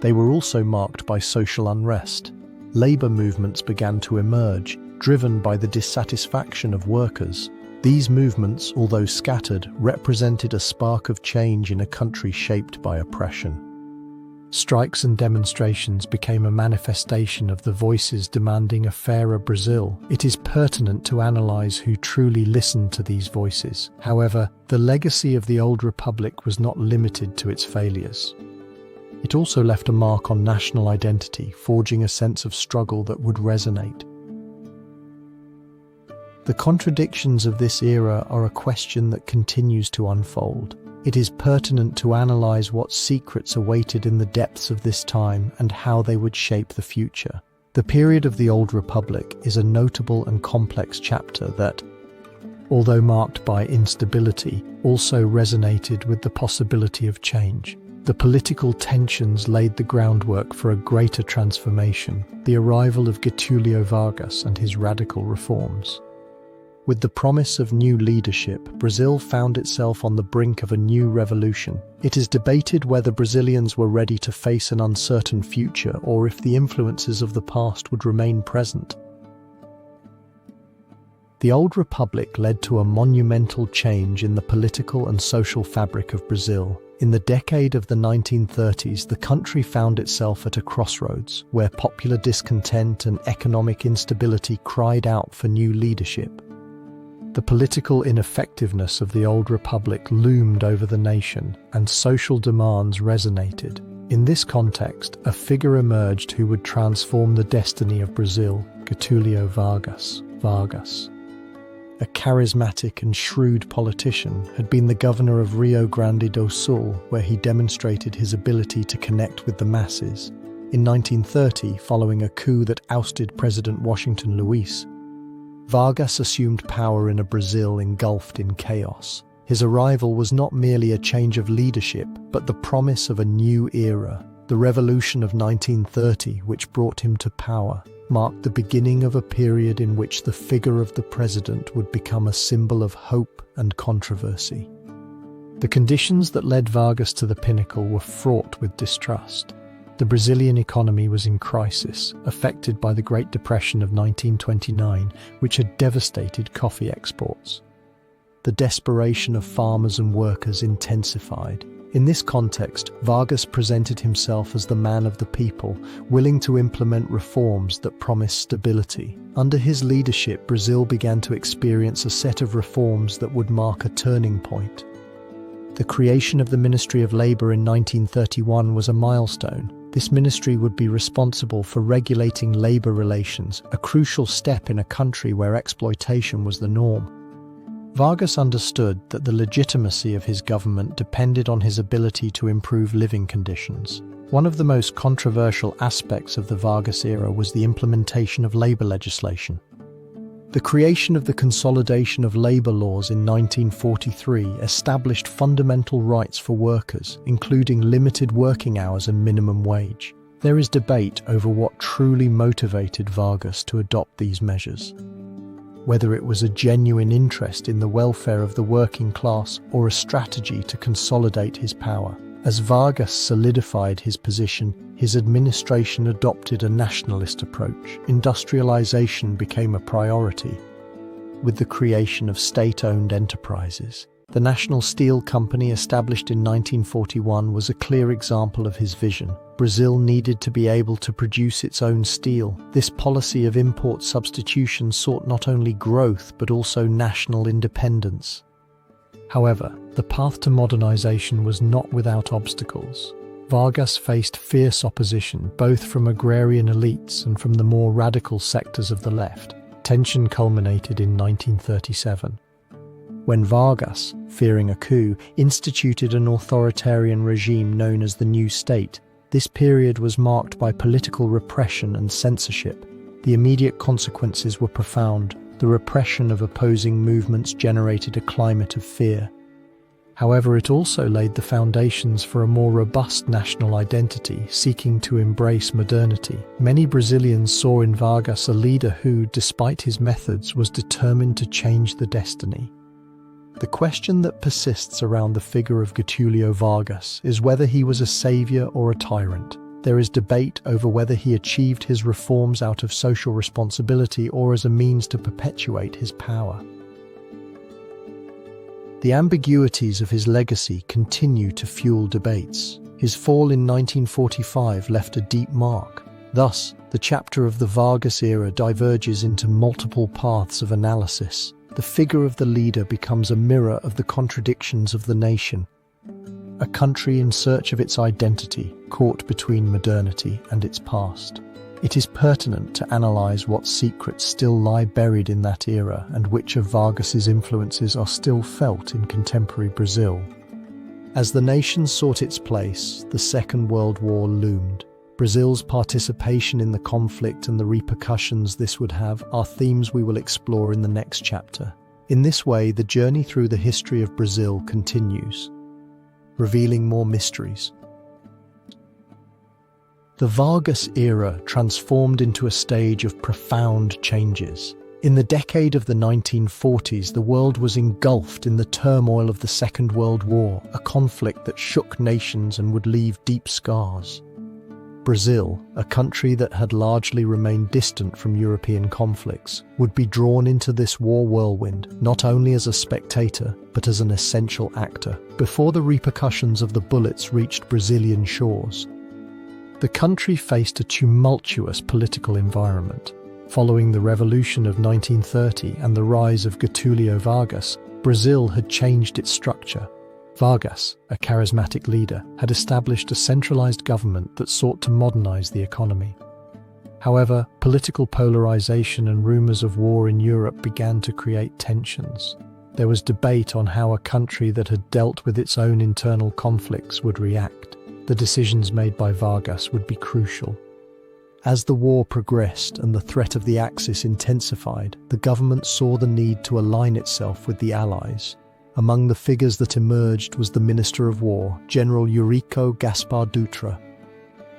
A: They were also marked by social unrest. Labor movements began to emerge, driven by the dissatisfaction of workers. These movements, although scattered, represented a spark of change in a country shaped by oppression. Strikes and demonstrations became a manifestation of the voices demanding a fairer Brazil. It is pertinent to analyze who truly listened to these voices. However, the legacy of the old republic was not limited to its failures. It also left a mark on national identity, forging a sense of struggle that would resonate. The contradictions of this era are a question that continues to unfold. It is pertinent to analyze what secrets awaited in the depths of this time and how they would shape the future. The period of the Old Republic is a notable and complex chapter that, although marked by instability, also resonated with the possibility of change. The political tensions laid the groundwork for a greater transformation, the arrival of Getúlio Vargas and his radical reforms. With the promise of new leadership, Brazil found itself on the brink of a new revolution. It is debated whether Brazilians were ready to face an uncertain future or if the influences of the past would remain present. The Old Republic led to a monumental change in the political and social fabric of Brazil. In the decade of the 1930s, the country found itself at a crossroads, where popular discontent and economic instability cried out for new leadership. The political ineffectiveness of the Old Republic loomed over the nation, and social demands resonated. In this context, a figure emerged who would transform the destiny of Brazil, Getúlio Vargas. Vargas, a charismatic and shrewd politician, had been the governor of Rio Grande do Sul, where he demonstrated his ability to connect with the masses. In 1930, following a coup that ousted President Washington Luiz, Vargas assumed power in a Brazil engulfed in chaos. His arrival was not merely a change of leadership, but the promise of a new era. The Revolution of 1930, which brought him to power, marked the beginning of a period in which the figure of the president would become a symbol of hope and controversy. The conditions that led Vargas to the pinnacle were fraught with distrust. The Brazilian economy was in crisis, affected by the Great Depression of 1929, which had devastated coffee exports. The desperation of farmers and workers intensified. In this context, Vargas presented himself as the man of the people, willing to implement reforms that promised stability. Under his leadership, Brazil began to experience a set of reforms that would mark a turning point. The creation of the Ministry of Labor in 1931 was a milestone. This ministry would be responsible for regulating labor relations, a crucial step in a country where exploitation was the norm. Vargas understood that the legitimacy of his government depended on his ability to improve living conditions. One of the most controversial aspects of the Vargas era was the implementation of labor legislation. The creation of the Consolidation of Labor Laws in 1943 established fundamental rights for workers, including limited working hours and minimum wage. There is debate over what truly motivated Vargas to adopt these measures. Whether it was a genuine interest in the welfare of the working class or a strategy to consolidate his power. As Vargas solidified his position, his administration adopted a nationalist approach. Industrialization became a priority, with the creation of state-owned enterprises. The National Steel Company, established in 1941, was a clear example of his vision. Brazil needed to be able to produce its own steel. This policy of import substitution sought not only growth but also national independence. However, the path to modernization was not without obstacles. Vargas faced fierce opposition, both from agrarian elites and from the more radical sectors of the left. Tension culminated in 1937, when Vargas, fearing a coup, instituted an authoritarian regime known as the New State. This period was marked by political repression and censorship. The immediate consequences were profound. The repression of opposing movements generated a climate of fear. However, it also laid the foundations for a more robust national identity, seeking to embrace modernity. Many Brazilians saw in Vargas a leader who, despite his methods, was determined to change the destiny. The question that persists around the figure of Getúlio Vargas is whether he was a savior or a tyrant. There is debate over whether he achieved his reforms out of social responsibility or as a means to perpetuate his power. The ambiguities of his legacy continue to fuel debates. His fall in 1945 left a deep mark. Thus, the chapter of the Vargas era diverges into multiple paths of analysis. The figure of the leader becomes a mirror of the contradictions of the nation, a country in search of its identity, caught between modernity and its past. It is pertinent to analyze what secrets still lie buried in that era and which of Vargas's influences are still felt in contemporary Brazil. As the nation sought its place, the Second World War loomed. Brazil's participation in the conflict and the repercussions this would have are themes we will explore in the next chapter. In this way, the journey through the history of Brazil continues, revealing more mysteries. The Vargas era transformed into a stage of profound changes. In the decade of the 1940s, the world was engulfed in the turmoil of the Second World War, a conflict that shook nations and would leave deep scars. Brazil, a country that had largely remained distant from European conflicts, would be drawn into this war whirlwind, not only as a spectator, but as an essential actor. Before the repercussions of the bullets reached Brazilian shores, the country faced a tumultuous political environment. Following the Revolution of 1930 and the rise of Getúlio Vargas, Brazil had changed its structure. Vargas, a charismatic leader, had established a centralized government that sought to modernize the economy. However, political polarization and rumors of war in Europe began to create tensions. There was debate on how a country that had dealt with its own internal conflicts would react. The decisions made by Vargas would be crucial. As the war progressed and the threat of the Axis intensified, the government saw the need to align itself with the Allies. Among the figures that emerged was the Minister of War, General Eurico Gaspar Dutra,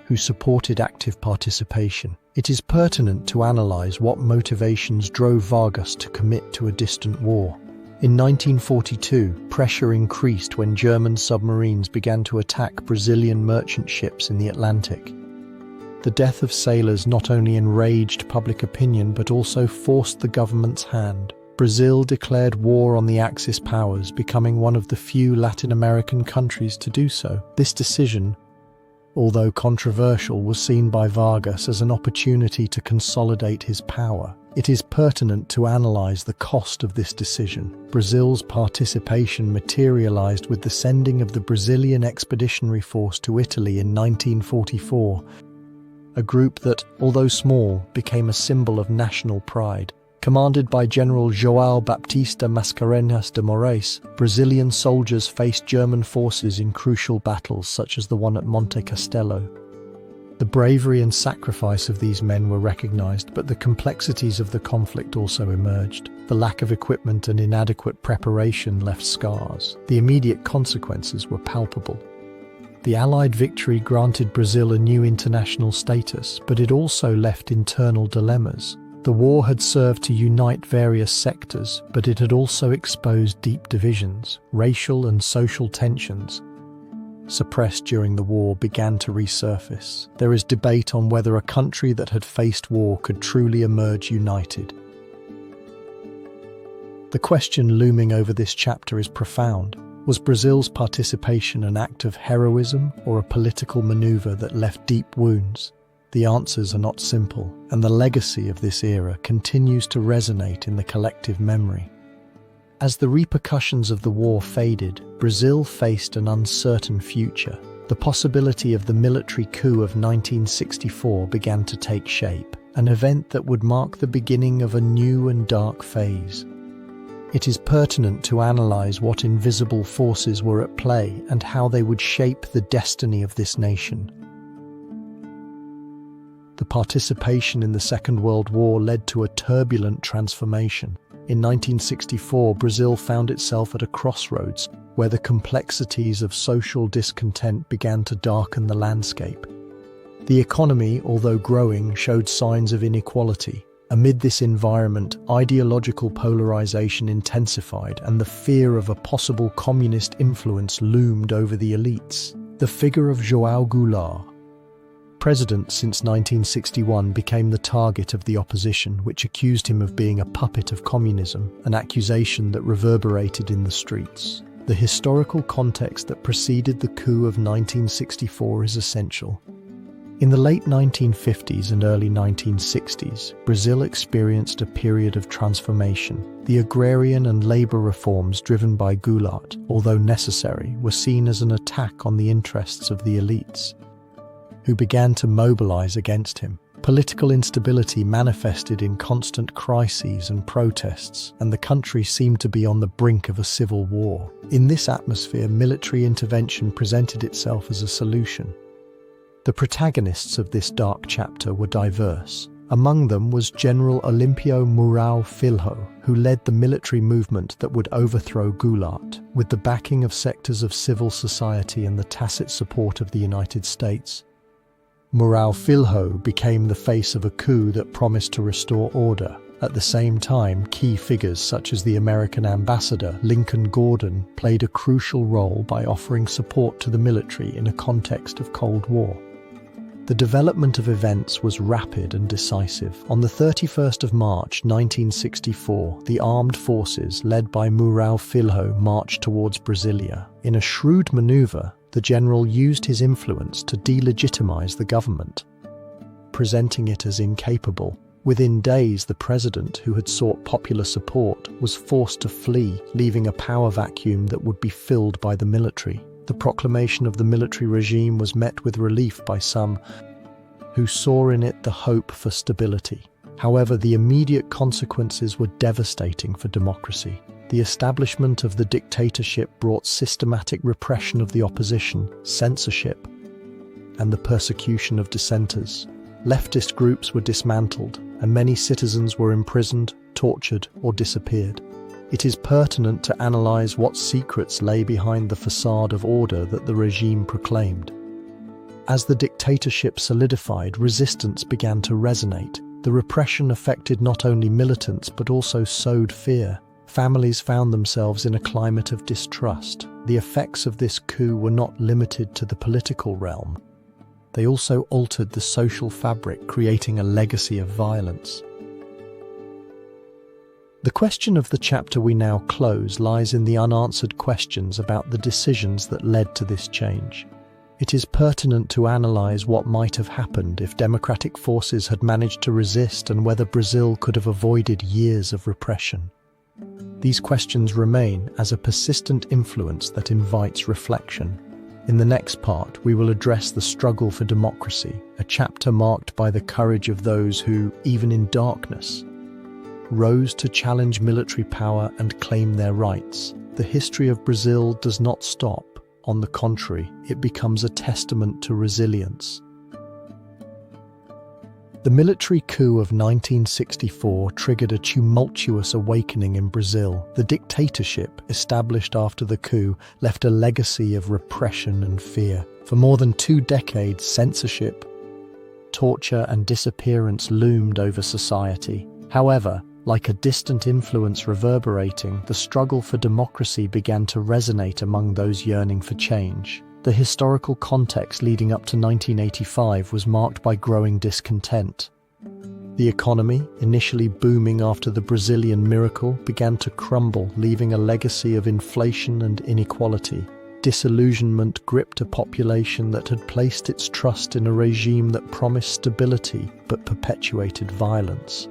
A: who supported active participation. It is pertinent to analyze what motivations drove Vargas to commit to a distant war. In 1942, pressure increased when German submarines began to attack Brazilian merchant ships in the Atlantic. The death of sailors not only enraged public opinion but also forced the government's hand. Brazil declared war on the Axis powers, becoming one of the few Latin American countries to do so. This decision, although controversial, was seen by Vargas as an opportunity to consolidate his power. It is pertinent to analyze the cost of this decision. Brazil's participation materialized with the sending of the Brazilian Expeditionary Force to Italy in 1944, a group that, although small, became a symbol of national pride. Commanded by General João Baptista Mascarenhas de Moraes, Brazilian soldiers faced German forces in crucial battles such as the one at Monte Castelo. The bravery and sacrifice of these men were recognized, but the complexities of the conflict also emerged. The lack of equipment and inadequate preparation left scars. The immediate consequences were palpable. The Allied victory granted Brazil a new international status, but it also left internal dilemmas. The war had served to unite various sectors, but it had also exposed deep divisions. Racial and social tensions, suppressed during the war, began to resurface. There is debate on whether a country that had faced war could truly emerge united. The question looming over this chapter is profound. Was Brazil's participation an act of heroism or a political maneuver that left deep wounds? The answers are not simple, and the legacy of this era continues to resonate in the collective memory. As the repercussions of the war faded, Brazil faced an uncertain future. The possibility of the military coup of 1964 began to take shape, an event that would mark the beginning of a new and dark phase. It is pertinent to analyze what invisible forces were at play and how they would shape the destiny of this nation. The participation in the Second World War led to a turbulent transformation. In 1964, Brazil found itself at a crossroads where the complexities of social discontent began to darken the landscape. The economy, although growing, showed signs of inequality. Amid this environment, ideological polarization intensified and the fear of a possible communist influence loomed over the elites. The figure of João Goulart, president since 1961 became the target of the opposition, which accused him of being a puppet of communism, an accusation that reverberated in the streets. The historical context that preceded the coup of 1964 is essential. In the late 1950s and early 1960s, Brazil experienced a period of transformation. The agrarian and labor reforms driven by Goulart, although necessary, were seen as an attack on the interests of the elites, who began to mobilize against him. Political instability manifested in constant crises and protests, and the country seemed to be on the brink of a civil war. In this atmosphere, military intervention presented itself as a solution. The protagonists of this dark chapter were diverse. Among them was General Olímpio Mourão Filho, who led the military movement that would overthrow Goulart. With the backing of sectors of civil society and the tacit support of the United States, Mourão Filho became the face of a coup that promised to restore order. At the same time, key figures such as the American ambassador Lincoln Gordon played a crucial role by offering support to the military in a context of Cold War. The development of events was rapid and decisive. On the 31st of March 1964, the armed forces led by Mourão Filho marched towards Brasilia. In a shrewd maneuver, the general used his influence to delegitimize the government, presenting it as incapable. Within days, the president, who had sought popular support, was forced to flee, leaving a power vacuum that would be filled by the military. The proclamation of the military regime was met with relief by some who saw in it the hope for stability. However, the immediate consequences were devastating for democracy. The establishment of the dictatorship brought systematic repression of the opposition, censorship, and the persecution of dissenters. Leftist groups were dismantled, and many citizens were imprisoned, tortured, or disappeared. It is pertinent to analyze what secrets lay behind the facade of order that the regime proclaimed. As the dictatorship solidified, resistance began to resonate. The repression affected not only militants but also sowed fear. Families found themselves in a climate of distrust. The effects of this coup were not limited to the political realm. They also altered the social fabric, creating a legacy of violence. The question of the chapter we now close lies in the unanswered questions about the decisions that led to this change. It is pertinent to analyze what might have happened if democratic forces had managed to resist and whether Brazil could have avoided years of repression. These questions remain as a persistent influence that invites reflection. In the next part, we will address the struggle for democracy, a chapter marked by the courage of those who, even in darkness, rose to challenge military power and claim their rights. The history of Brazil does not stop. On the contrary, it becomes a testament to resilience. The military coup of 1964 triggered a tumultuous awakening in Brazil. The dictatorship, established after the coup, left a legacy of repression and fear. For more than 2 decades, censorship, torture, and disappearance loomed over society. However, like a distant influence reverberating, the struggle for democracy began to resonate among those yearning for change. The historical context leading up to 1985 was marked by growing discontent. The economy, initially booming after the Brazilian miracle, began to crumble, leaving a legacy of inflation and inequality. Disillusionment gripped a population that had placed its trust in a regime that promised stability but perpetuated violence.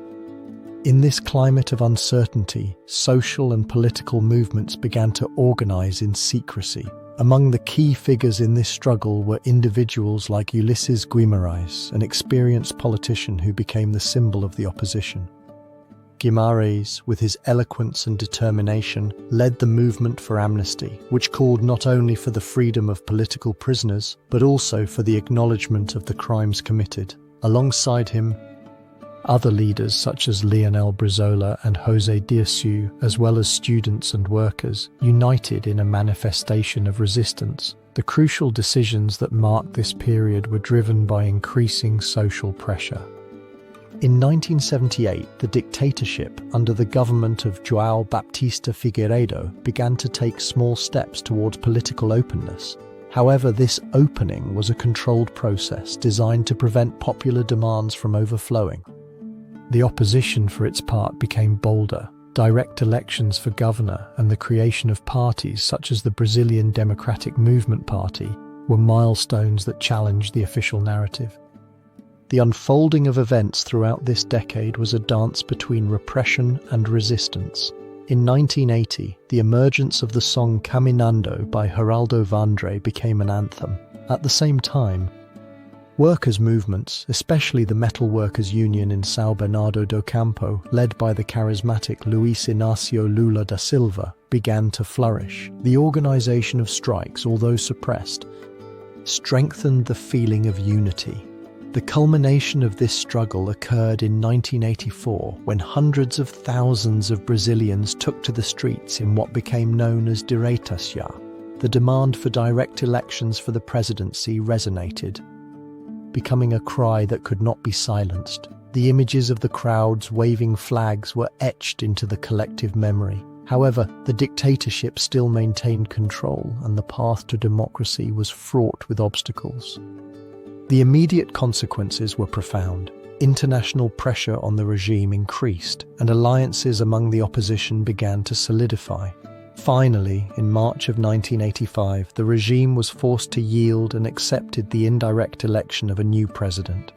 A: In this climate of uncertainty, social and political movements began to organize in secrecy. Among the key figures in this struggle were individuals like Ulysses Guimarães, an experienced politician who became the symbol of the opposition. Guimarães, with his eloquence and determination, led the movement for amnesty, which called not only for the freedom of political prisoners, but also for the acknowledgement of the crimes committed. Alongside him, other leaders such as Leonel Brizola and José Dirceu, as well as students and workers, united in a manifestation of resistance. The crucial decisions that marked this period were driven by increasing social pressure. In 1978, the dictatorship under the government of João Baptista Figueiredo began to take small steps towards political openness. However, this opening was a controlled process designed to prevent popular demands from overflowing. The opposition, for its part, became bolder. Direct elections for governor and the creation of parties such as the Brazilian Democratic Movement Party were milestones that challenged the official narrative. The unfolding of events throughout this decade was a dance between repression and resistance. In 1980, the emergence of the song Caminando by Geraldo Vandré became an anthem. At the same time, workers' movements, especially the Metal Workers' Union in São Bernardo do Campo, led by the charismatic Luiz Inácio Lula da Silva, began to flourish. The organization of strikes, although suppressed, strengthened the feeling of unity. The culmination of this struggle occurred in 1984, when hundreds of thousands of Brazilians took to the streets in what became known as Direitos Já. The demand for direct elections for the presidency resonated, becoming a cry that could not be silenced. The images of the crowds waving flags were etched into the collective memory. However, the dictatorship still maintained control, and the path to democracy was fraught with obstacles. The immediate consequences were profound. International pressure on the regime increased, and alliances among the opposition began to solidify. Finally, in March of 1985, the regime was forced to yield and accepted the indirect election of a new president.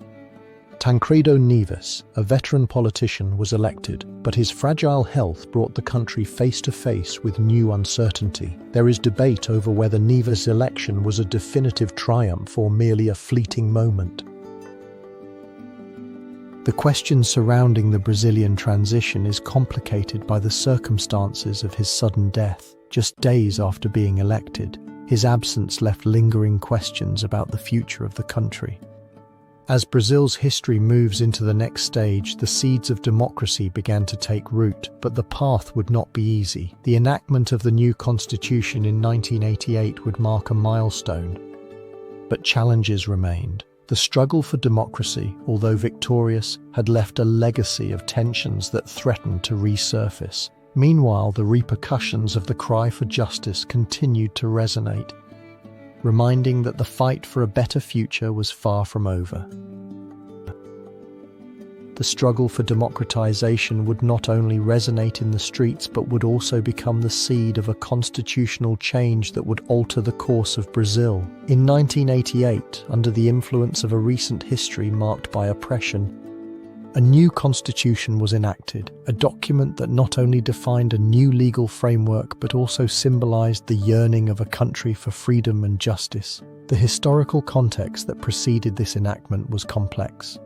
A: Tancredo Neves, a veteran politician, was elected, but his fragile health brought the country face to face with new uncertainty. There is debate over whether Neves' election was a definitive triumph or merely a fleeting moment. The question surrounding the Brazilian transition is complicated by the circumstances of his sudden death. Just days after being elected, his absence left lingering questions about the future of the country. As Brazil's history moves into the next stage, the seeds of democracy began to take root, but the path would not be easy. The enactment of the new constitution in 1988 would mark a milestone, but challenges remained. The struggle for democracy, although victorious, had left a legacy of tensions that threatened to resurface. Meanwhile, the repercussions of the cry for justice continued to resonate, reminding that the fight for a better future was far from over. The struggle for democratization would not only resonate in the streets, but would also become the seed of a constitutional change that would alter the course of Brazil. In 1988, under the influence of a recent history marked by oppression, a new constitution was enacted, a document that not only defined a new legal framework but also symbolized the yearning of a country for freedom and justice. The historical context that preceded this enactment was complex.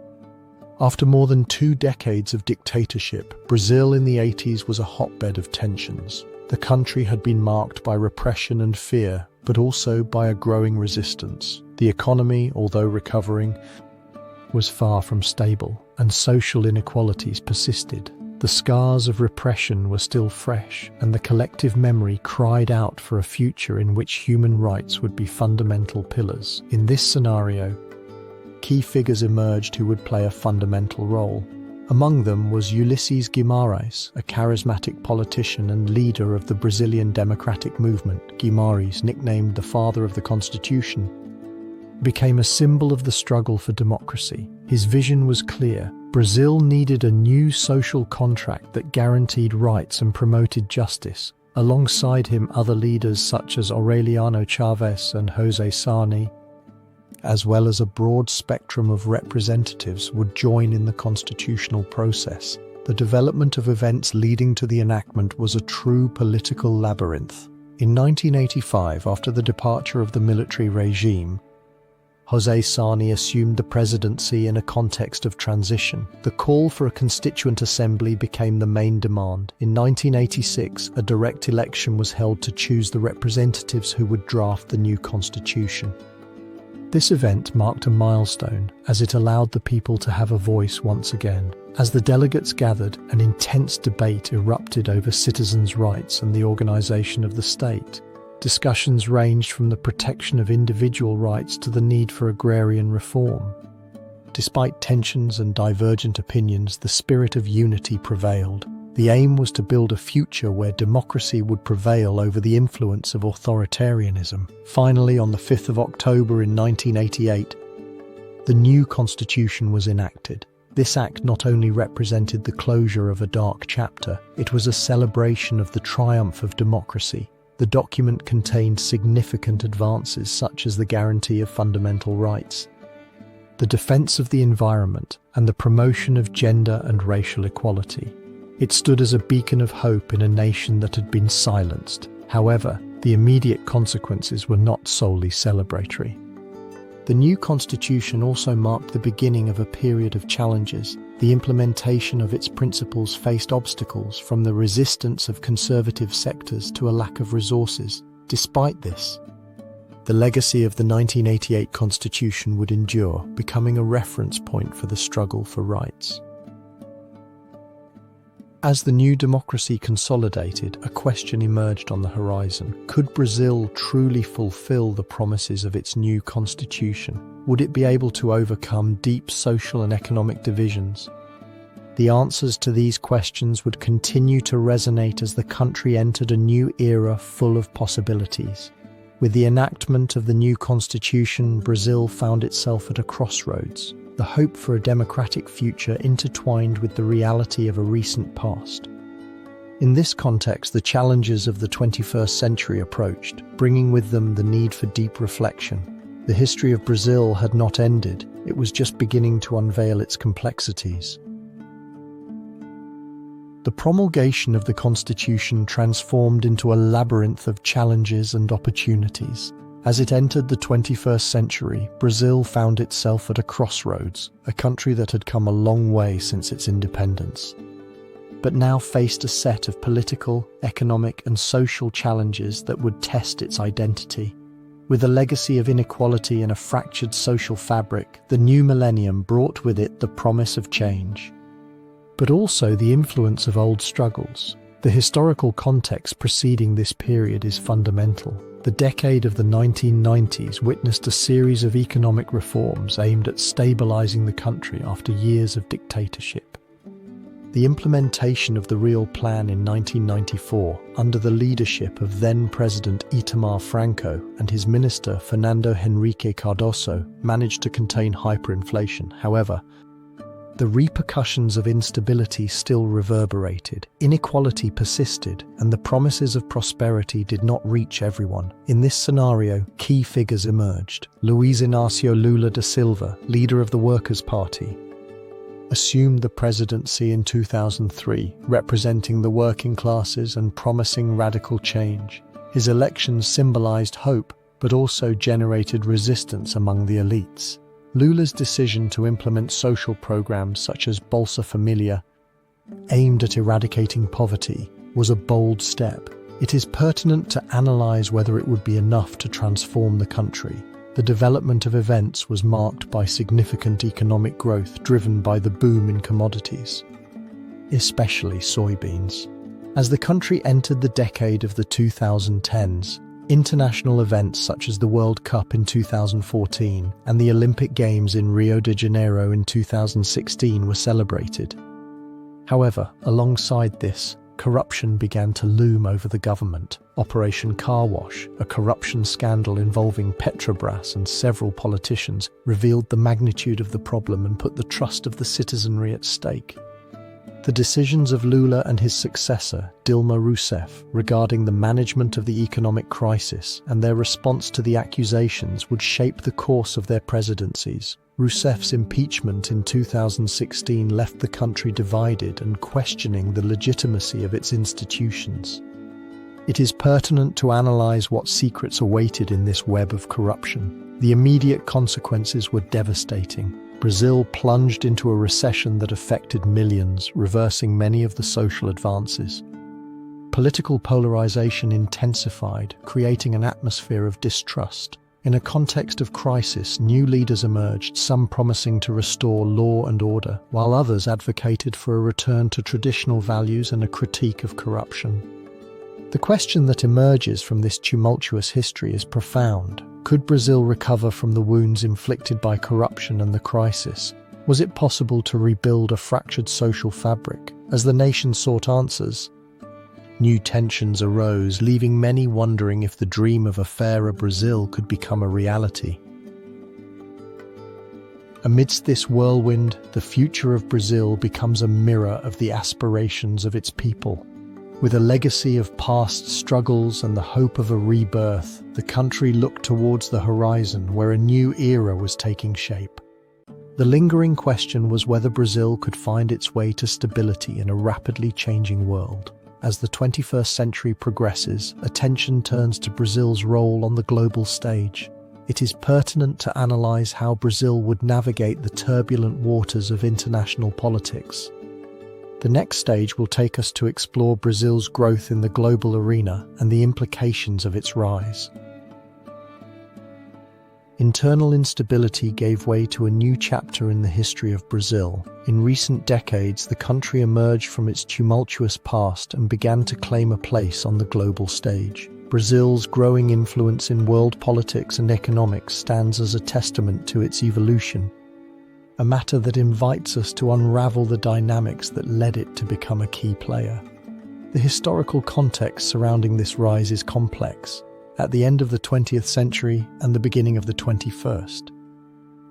A: After more than 2 decades of dictatorship, Brazil in the 80s was a hotbed of tensions. The country had been marked by repression and fear, but also by a growing resistance. The economy, although recovering, was far from stable, and social inequalities persisted. The scars of repression were still fresh, and the collective memory cried out for a future in which human rights would be fundamental pillars. In this scenario, key figures emerged who would play a fundamental role. Among them was Ulysses Guimarães, a charismatic politician and leader of the Brazilian Democratic Movement. Guimarães, nicknamed the Father of the Constitution, became a symbol of the struggle for democracy. His vision was clear. Brazil needed a new social contract that guaranteed rights and promoted justice. Alongside him, other leaders such as Aureliano Chaves and José Sarney, as well as a broad spectrum of representatives, would join in the constitutional process. The development of events leading to the enactment was a true political labyrinth. In 1985, after the departure of the military regime, José Sarney assumed the presidency in a context of transition. The call for a constituent assembly became the main demand. In 1986, a direct election was held to choose the representatives who would draft the new constitution. This event marked a milestone, as it allowed the people to have a voice once again. As the delegates gathered, an intense debate erupted over citizens' rights and the organization of the state. Discussions ranged from the protection of individual rights to the need for agrarian reform. Despite tensions and divergent opinions, the spirit of unity prevailed. The aim was to build a future where democracy would prevail over the influence of authoritarianism. Finally, on the 5th of October in 1988, the new constitution was enacted. This act not only represented the closure of a dark chapter, it was a celebration of the triumph of democracy. The document contained significant advances such as the guarantee of fundamental rights, the defense of the environment, and the promotion of gender and racial equality. It stood as a beacon of hope in a nation that had been silenced. However, the immediate consequences were not solely celebratory. The new constitution also marked the beginning of a period of challenges. The implementation of its principles faced obstacles, from the resistance of conservative sectors to a lack of resources. Despite this, the legacy of the 1988 constitution would endure, becoming a reference point for the struggle for rights. As the new democracy consolidated, a question emerged on the horizon. Could Brazil truly fulfill the promises of its new constitution? Would it be able to overcome deep social and economic divisions? The answers to these questions would continue to resonate as the country entered a new era full of possibilities. With the enactment of the new constitution, Brazil found itself at a crossroads. The hope for a democratic future intertwined with the reality of a recent past. In this context, the challenges of the 21st century approached, bringing with them the need for deep reflection. The history of Brazil had not ended, it was just beginning to unveil its complexities. The promulgation of the Constitution transformed into a labyrinth of challenges and opportunities. As it entered the 21st century, Brazil found itself at a crossroads, a country that had come a long way since its independence, but now faced a set of political, economic, and social challenges that would test its identity. With a legacy of inequality and a fractured social fabric, the new millennium brought with it the promise of change, but also the influence of old struggles. The historical context preceding this period is fundamental. The decade of the 1990s witnessed a series of economic reforms aimed at stabilizing the country after years of dictatorship. The implementation of the Real Plan in 1994, under the leadership of then-President Itamar Franco and his minister Fernando Henrique Cardoso, managed to contain hyperinflation. However, the repercussions of instability still reverberated, inequality persisted, and the promises of prosperity did not reach everyone. In this scenario, key figures emerged. Luiz Inácio Lula da Silva, leader of the Workers' Party, assumed the presidency in 2003, representing the working classes and promising radical change. His election symbolized hope, but also generated resistance among the elites. Lula's decision to implement social programs such as Bolsa Familia, aimed at eradicating poverty, was a bold step. It is pertinent to analyze whether it would be enough to transform the country. The development of events was marked by significant economic growth driven by the boom in commodities, especially soybeans. As the country entered the decade of the 2010s, international events such as the World Cup in 2014 and the Olympic Games in Rio de Janeiro in 2016 were celebrated. However, alongside this, corruption began to loom over the government. Operation Car Wash, a corruption scandal involving Petrobras and several politicians, revealed the magnitude of the problem and put the trust of the citizenry at stake. The decisions of Lula and his successor, Dilma Rousseff, regarding the management of the economic crisis and their response to the accusations would shape the course of their presidencies. Rousseff's impeachment in 2016 left the country divided and questioning the legitimacy of its institutions. It is pertinent to analyze what secrets awaited in this web of corruption. The immediate consequences were devastating. Brazil plunged into a recession that affected millions, reversing many of the social advances. Political polarization intensified, creating an atmosphere of distrust. In a context of crisis, new leaders emerged, some promising to restore law and order, while others advocated for a return to traditional values and a critique of corruption. The question that emerges from this tumultuous history is profound. Could Brazil recover from the wounds inflicted by corruption and the crisis? Was it possible to rebuild a fractured social fabric? As the nation sought answers, new tensions arose, leaving many wondering if the dream of a fairer Brazil could become a reality. Amidst this whirlwind, the future of Brazil becomes a mirror of the aspirations of its people. With a legacy of past struggles and the hope of a rebirth, the country looked towards the horizon where a new era was taking shape. The lingering question was whether Brazil could find its way to stability in a rapidly changing world. As the 21st century progresses, attention turns to Brazil's role on the global stage. It is pertinent to analyze how Brazil would navigate the turbulent waters of international politics. The next stage will take us to explore Brazil's growth in the global arena and the implications of its rise. Internal instability gave way to a new chapter in the history of Brazil. In recent decades, the country emerged from its tumultuous past and began to claim a place on the global stage. Brazil's growing influence in world politics and economics stands as a testament to its evolution, a matter that invites us to unravel the dynamics that led it to become a key player. The historical context surrounding this rise is complex. At the end of the 20th century and the beginning of the 21st,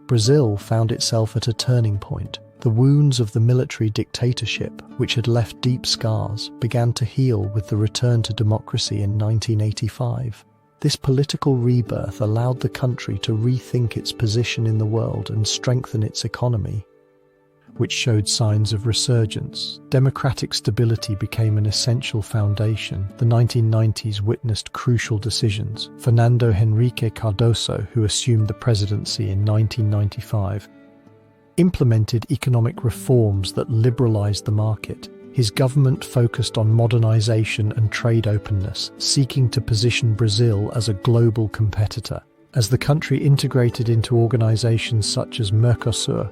A: Brazil found itself at a turning point. The wounds of the military dictatorship, which had left deep scars, began to heal with the return to democracy in 1985. This political rebirth allowed the country to rethink its position in the world and strengthen its economy, which showed signs of resurgence. Democratic stability became an essential foundation. The 1990s witnessed crucial decisions. Fernando Henrique Cardoso, who assumed the presidency in 1995, implemented economic reforms that liberalized the market. His government focused on modernization and trade openness, seeking to position Brazil as a global competitor. As the country integrated into organizations such as Mercosur,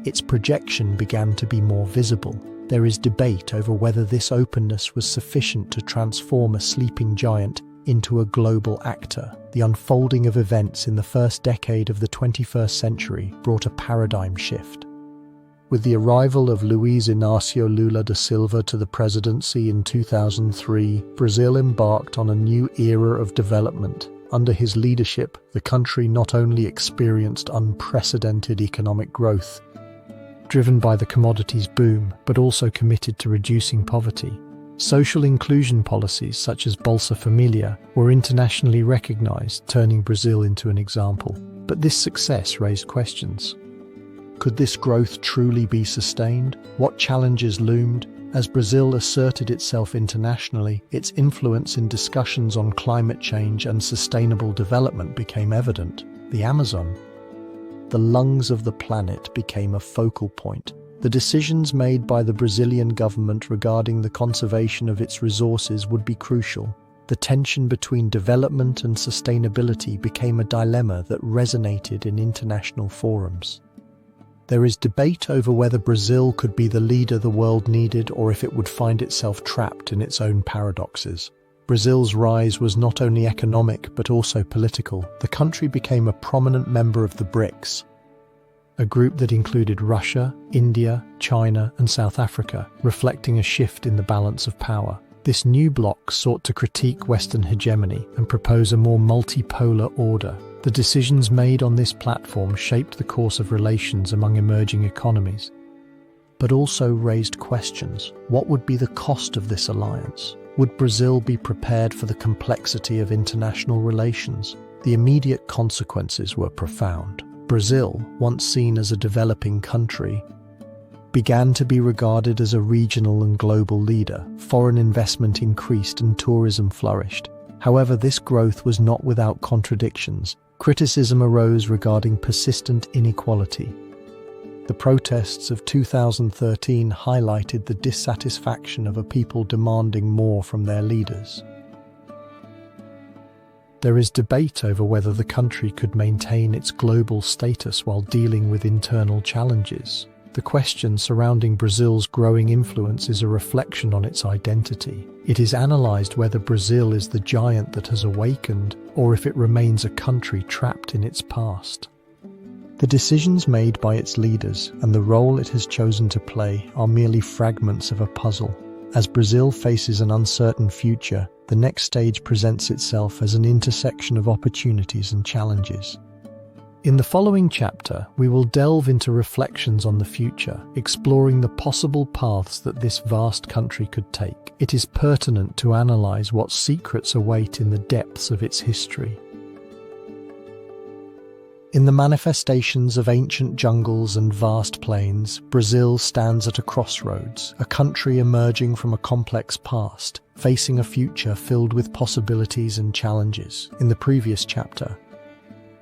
A: its projection began to be more visible. There is debate over whether this openness was sufficient to transform a sleeping giant into a global actor. The unfolding of events in the first decade of the 21st century brought a paradigm shift. With the arrival of Luiz Inácio Lula da Silva to the presidency in 2003, Brazil embarked on a new era of development. Under his leadership, the country not only experienced unprecedented economic growth, driven by the commodities boom, but also committed to reducing poverty. Social inclusion policies such as Bolsa Familia were internationally recognized, turning Brazil into an example. But this success raised questions. Could this growth truly be sustained? What challenges loomed? As Brazil asserted itself internationally, its influence in discussions on climate change and sustainable development became evident. The Amazon, the lungs of the planet, became a focal point. The decisions made by the Brazilian government regarding the conservation of its resources would be crucial. The tension between development and sustainability became a dilemma that resonated in international forums. There is debate over whether Brazil could be the leader the world needed or if it would find itself trapped in its own paradoxes. Brazil's rise was not only economic but also political. The country became a prominent member of the BRICS, a group that included Russia, India, China, and South Africa, reflecting a shift in the balance of power. This new bloc sought to critique Western hegemony and propose a more multipolar order. The decisions made on this platform shaped the course of relations among emerging economies, but also raised questions. What would be the cost of this alliance? Would Brazil be prepared for the complexity of international relations? The immediate consequences were profound. Brazil, once seen as a developing country, began to be regarded as a regional and global leader. Foreign investment increased and tourism flourished. However, this growth was not without contradictions. Criticism arose regarding persistent inequality. The protests of 2013 highlighted the dissatisfaction of a people demanding more from their leaders. There is debate over whether the country could maintain its global status while dealing with internal challenges. The question surrounding Brazil's growing influence is a reflection on its identity. It is analyzed whether Brazil is the giant that has awakened, or if it remains a country trapped in its past. The decisions made by its leaders and the role it has chosen to play are merely fragments of a puzzle. As Brazil faces an uncertain future, the next stage presents itself as an intersection of opportunities and challenges. In the following chapter, we will delve into reflections on the future, exploring the possible paths that this vast country could take. It is pertinent to analyze what secrets await in the depths of its history. In the manifestations of ancient jungles and vast plains, Brazil stands at a crossroads, a country emerging from a complex past, facing a future filled with possibilities and challenges. In the previous chapter,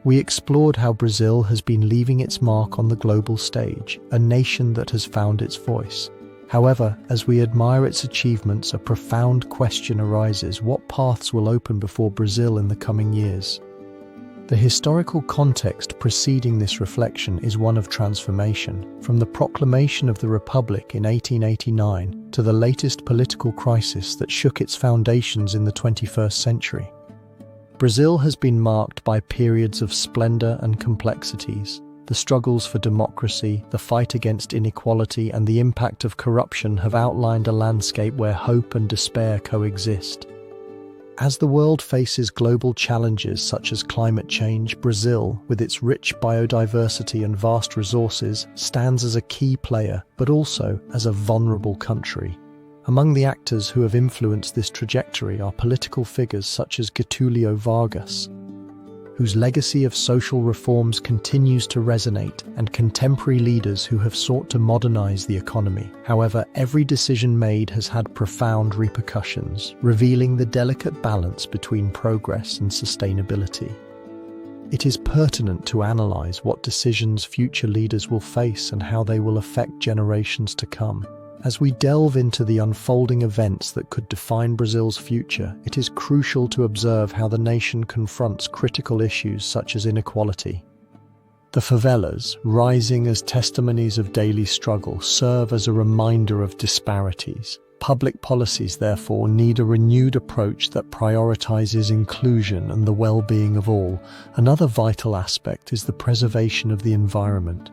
A: we explored how Brazil has been leaving its mark on the global stage, a nation that has found its voice. However, as we admire its achievements, a profound question arises: what paths will open before Brazil in the coming years? The historical context preceding this reflection is one of transformation, from the proclamation of the Republic in 1889 to the latest political crisis that shook its foundations in the 21st century. Brazil has been marked by periods of splendor and complexities. The struggles for democracy, the fight against inequality, and the impact of corruption have outlined a landscape where hope and despair coexist. As the world faces global challenges such as climate change, Brazil, with its rich biodiversity and vast resources, stands as a key player, but also as a vulnerable country. Among the actors who have influenced this trajectory are political figures such as Getulio Vargas, whose legacy of social reforms continues to resonate, and contemporary leaders who have sought to modernize the economy. However, every decision made has had profound repercussions, revealing the delicate balance between progress and sustainability. It is pertinent to analyze what decisions future leaders will face and how they will affect generations to come. As we delve into the unfolding events that could define Brazil's future, it is crucial to observe how the nation confronts critical issues such as inequality. The favelas, rising as testimonies of daily struggle, serve as a reminder of disparities. Public policies, therefore, need a renewed approach that prioritizes inclusion and the well-being of all. Another vital aspect is the preservation of the environment.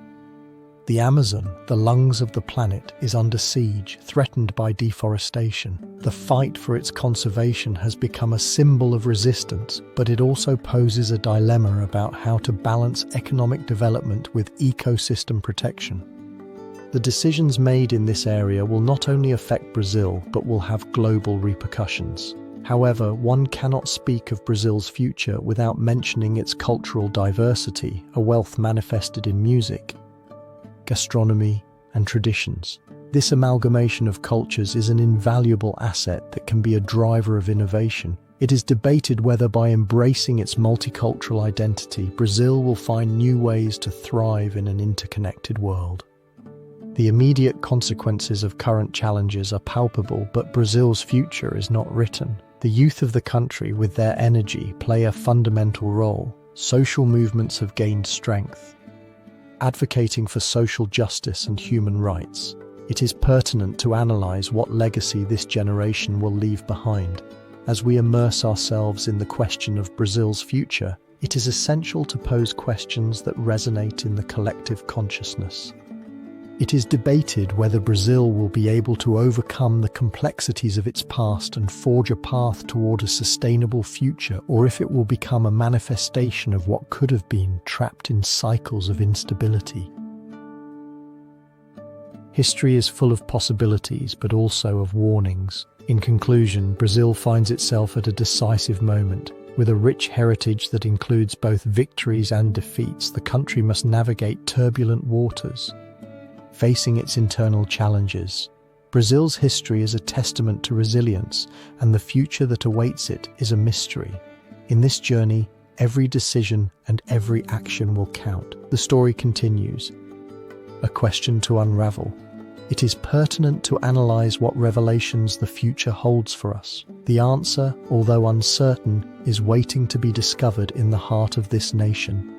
A: The Amazon, the lungs of the planet, is under siege, threatened by deforestation. The fight for its conservation has become a symbol of resistance, but it also poses a dilemma about how to balance economic development with ecosystem protection. The decisions made in this area will not only affect Brazil, but will have global repercussions. However, one cannot speak of Brazil's future without mentioning its cultural diversity, a wealth manifested in music, gastronomy, and traditions. This amalgamation of cultures is an invaluable asset that can be a driver of innovation. It is debated whether by embracing its multicultural identity, Brazil will find new ways to thrive in an interconnected world. The immediate consequences of current challenges are palpable, but Brazil's future is not written. The youth of the country, with their energy, play a fundamental role. Social movements have gained strength, advocating for social justice and human rights. It is pertinent to analyze what legacy this generation will leave behind. As we immerse ourselves in the question of Brazil's future, it is essential to pose questions that resonate in the collective consciousness. It is debated whether Brazil will be able to overcome the complexities of its past and forge a path toward a sustainable future, or if it will become a manifestation of what could have been, trapped in cycles of instability. History is full of possibilities, but also of warnings. In conclusion, Brazil finds itself at a decisive moment. With a rich heritage that includes both victories and defeats, the country must navigate turbulent waters, facing its internal challenges. Brazil's history is a testament to resilience, and the future that awaits it is a mystery. In this journey, every decision and every action will count. The story continues, a question to unravel. It is pertinent to analyze what revelations the future holds for us. The answer, although uncertain, is waiting to be discovered in the heart of this nation.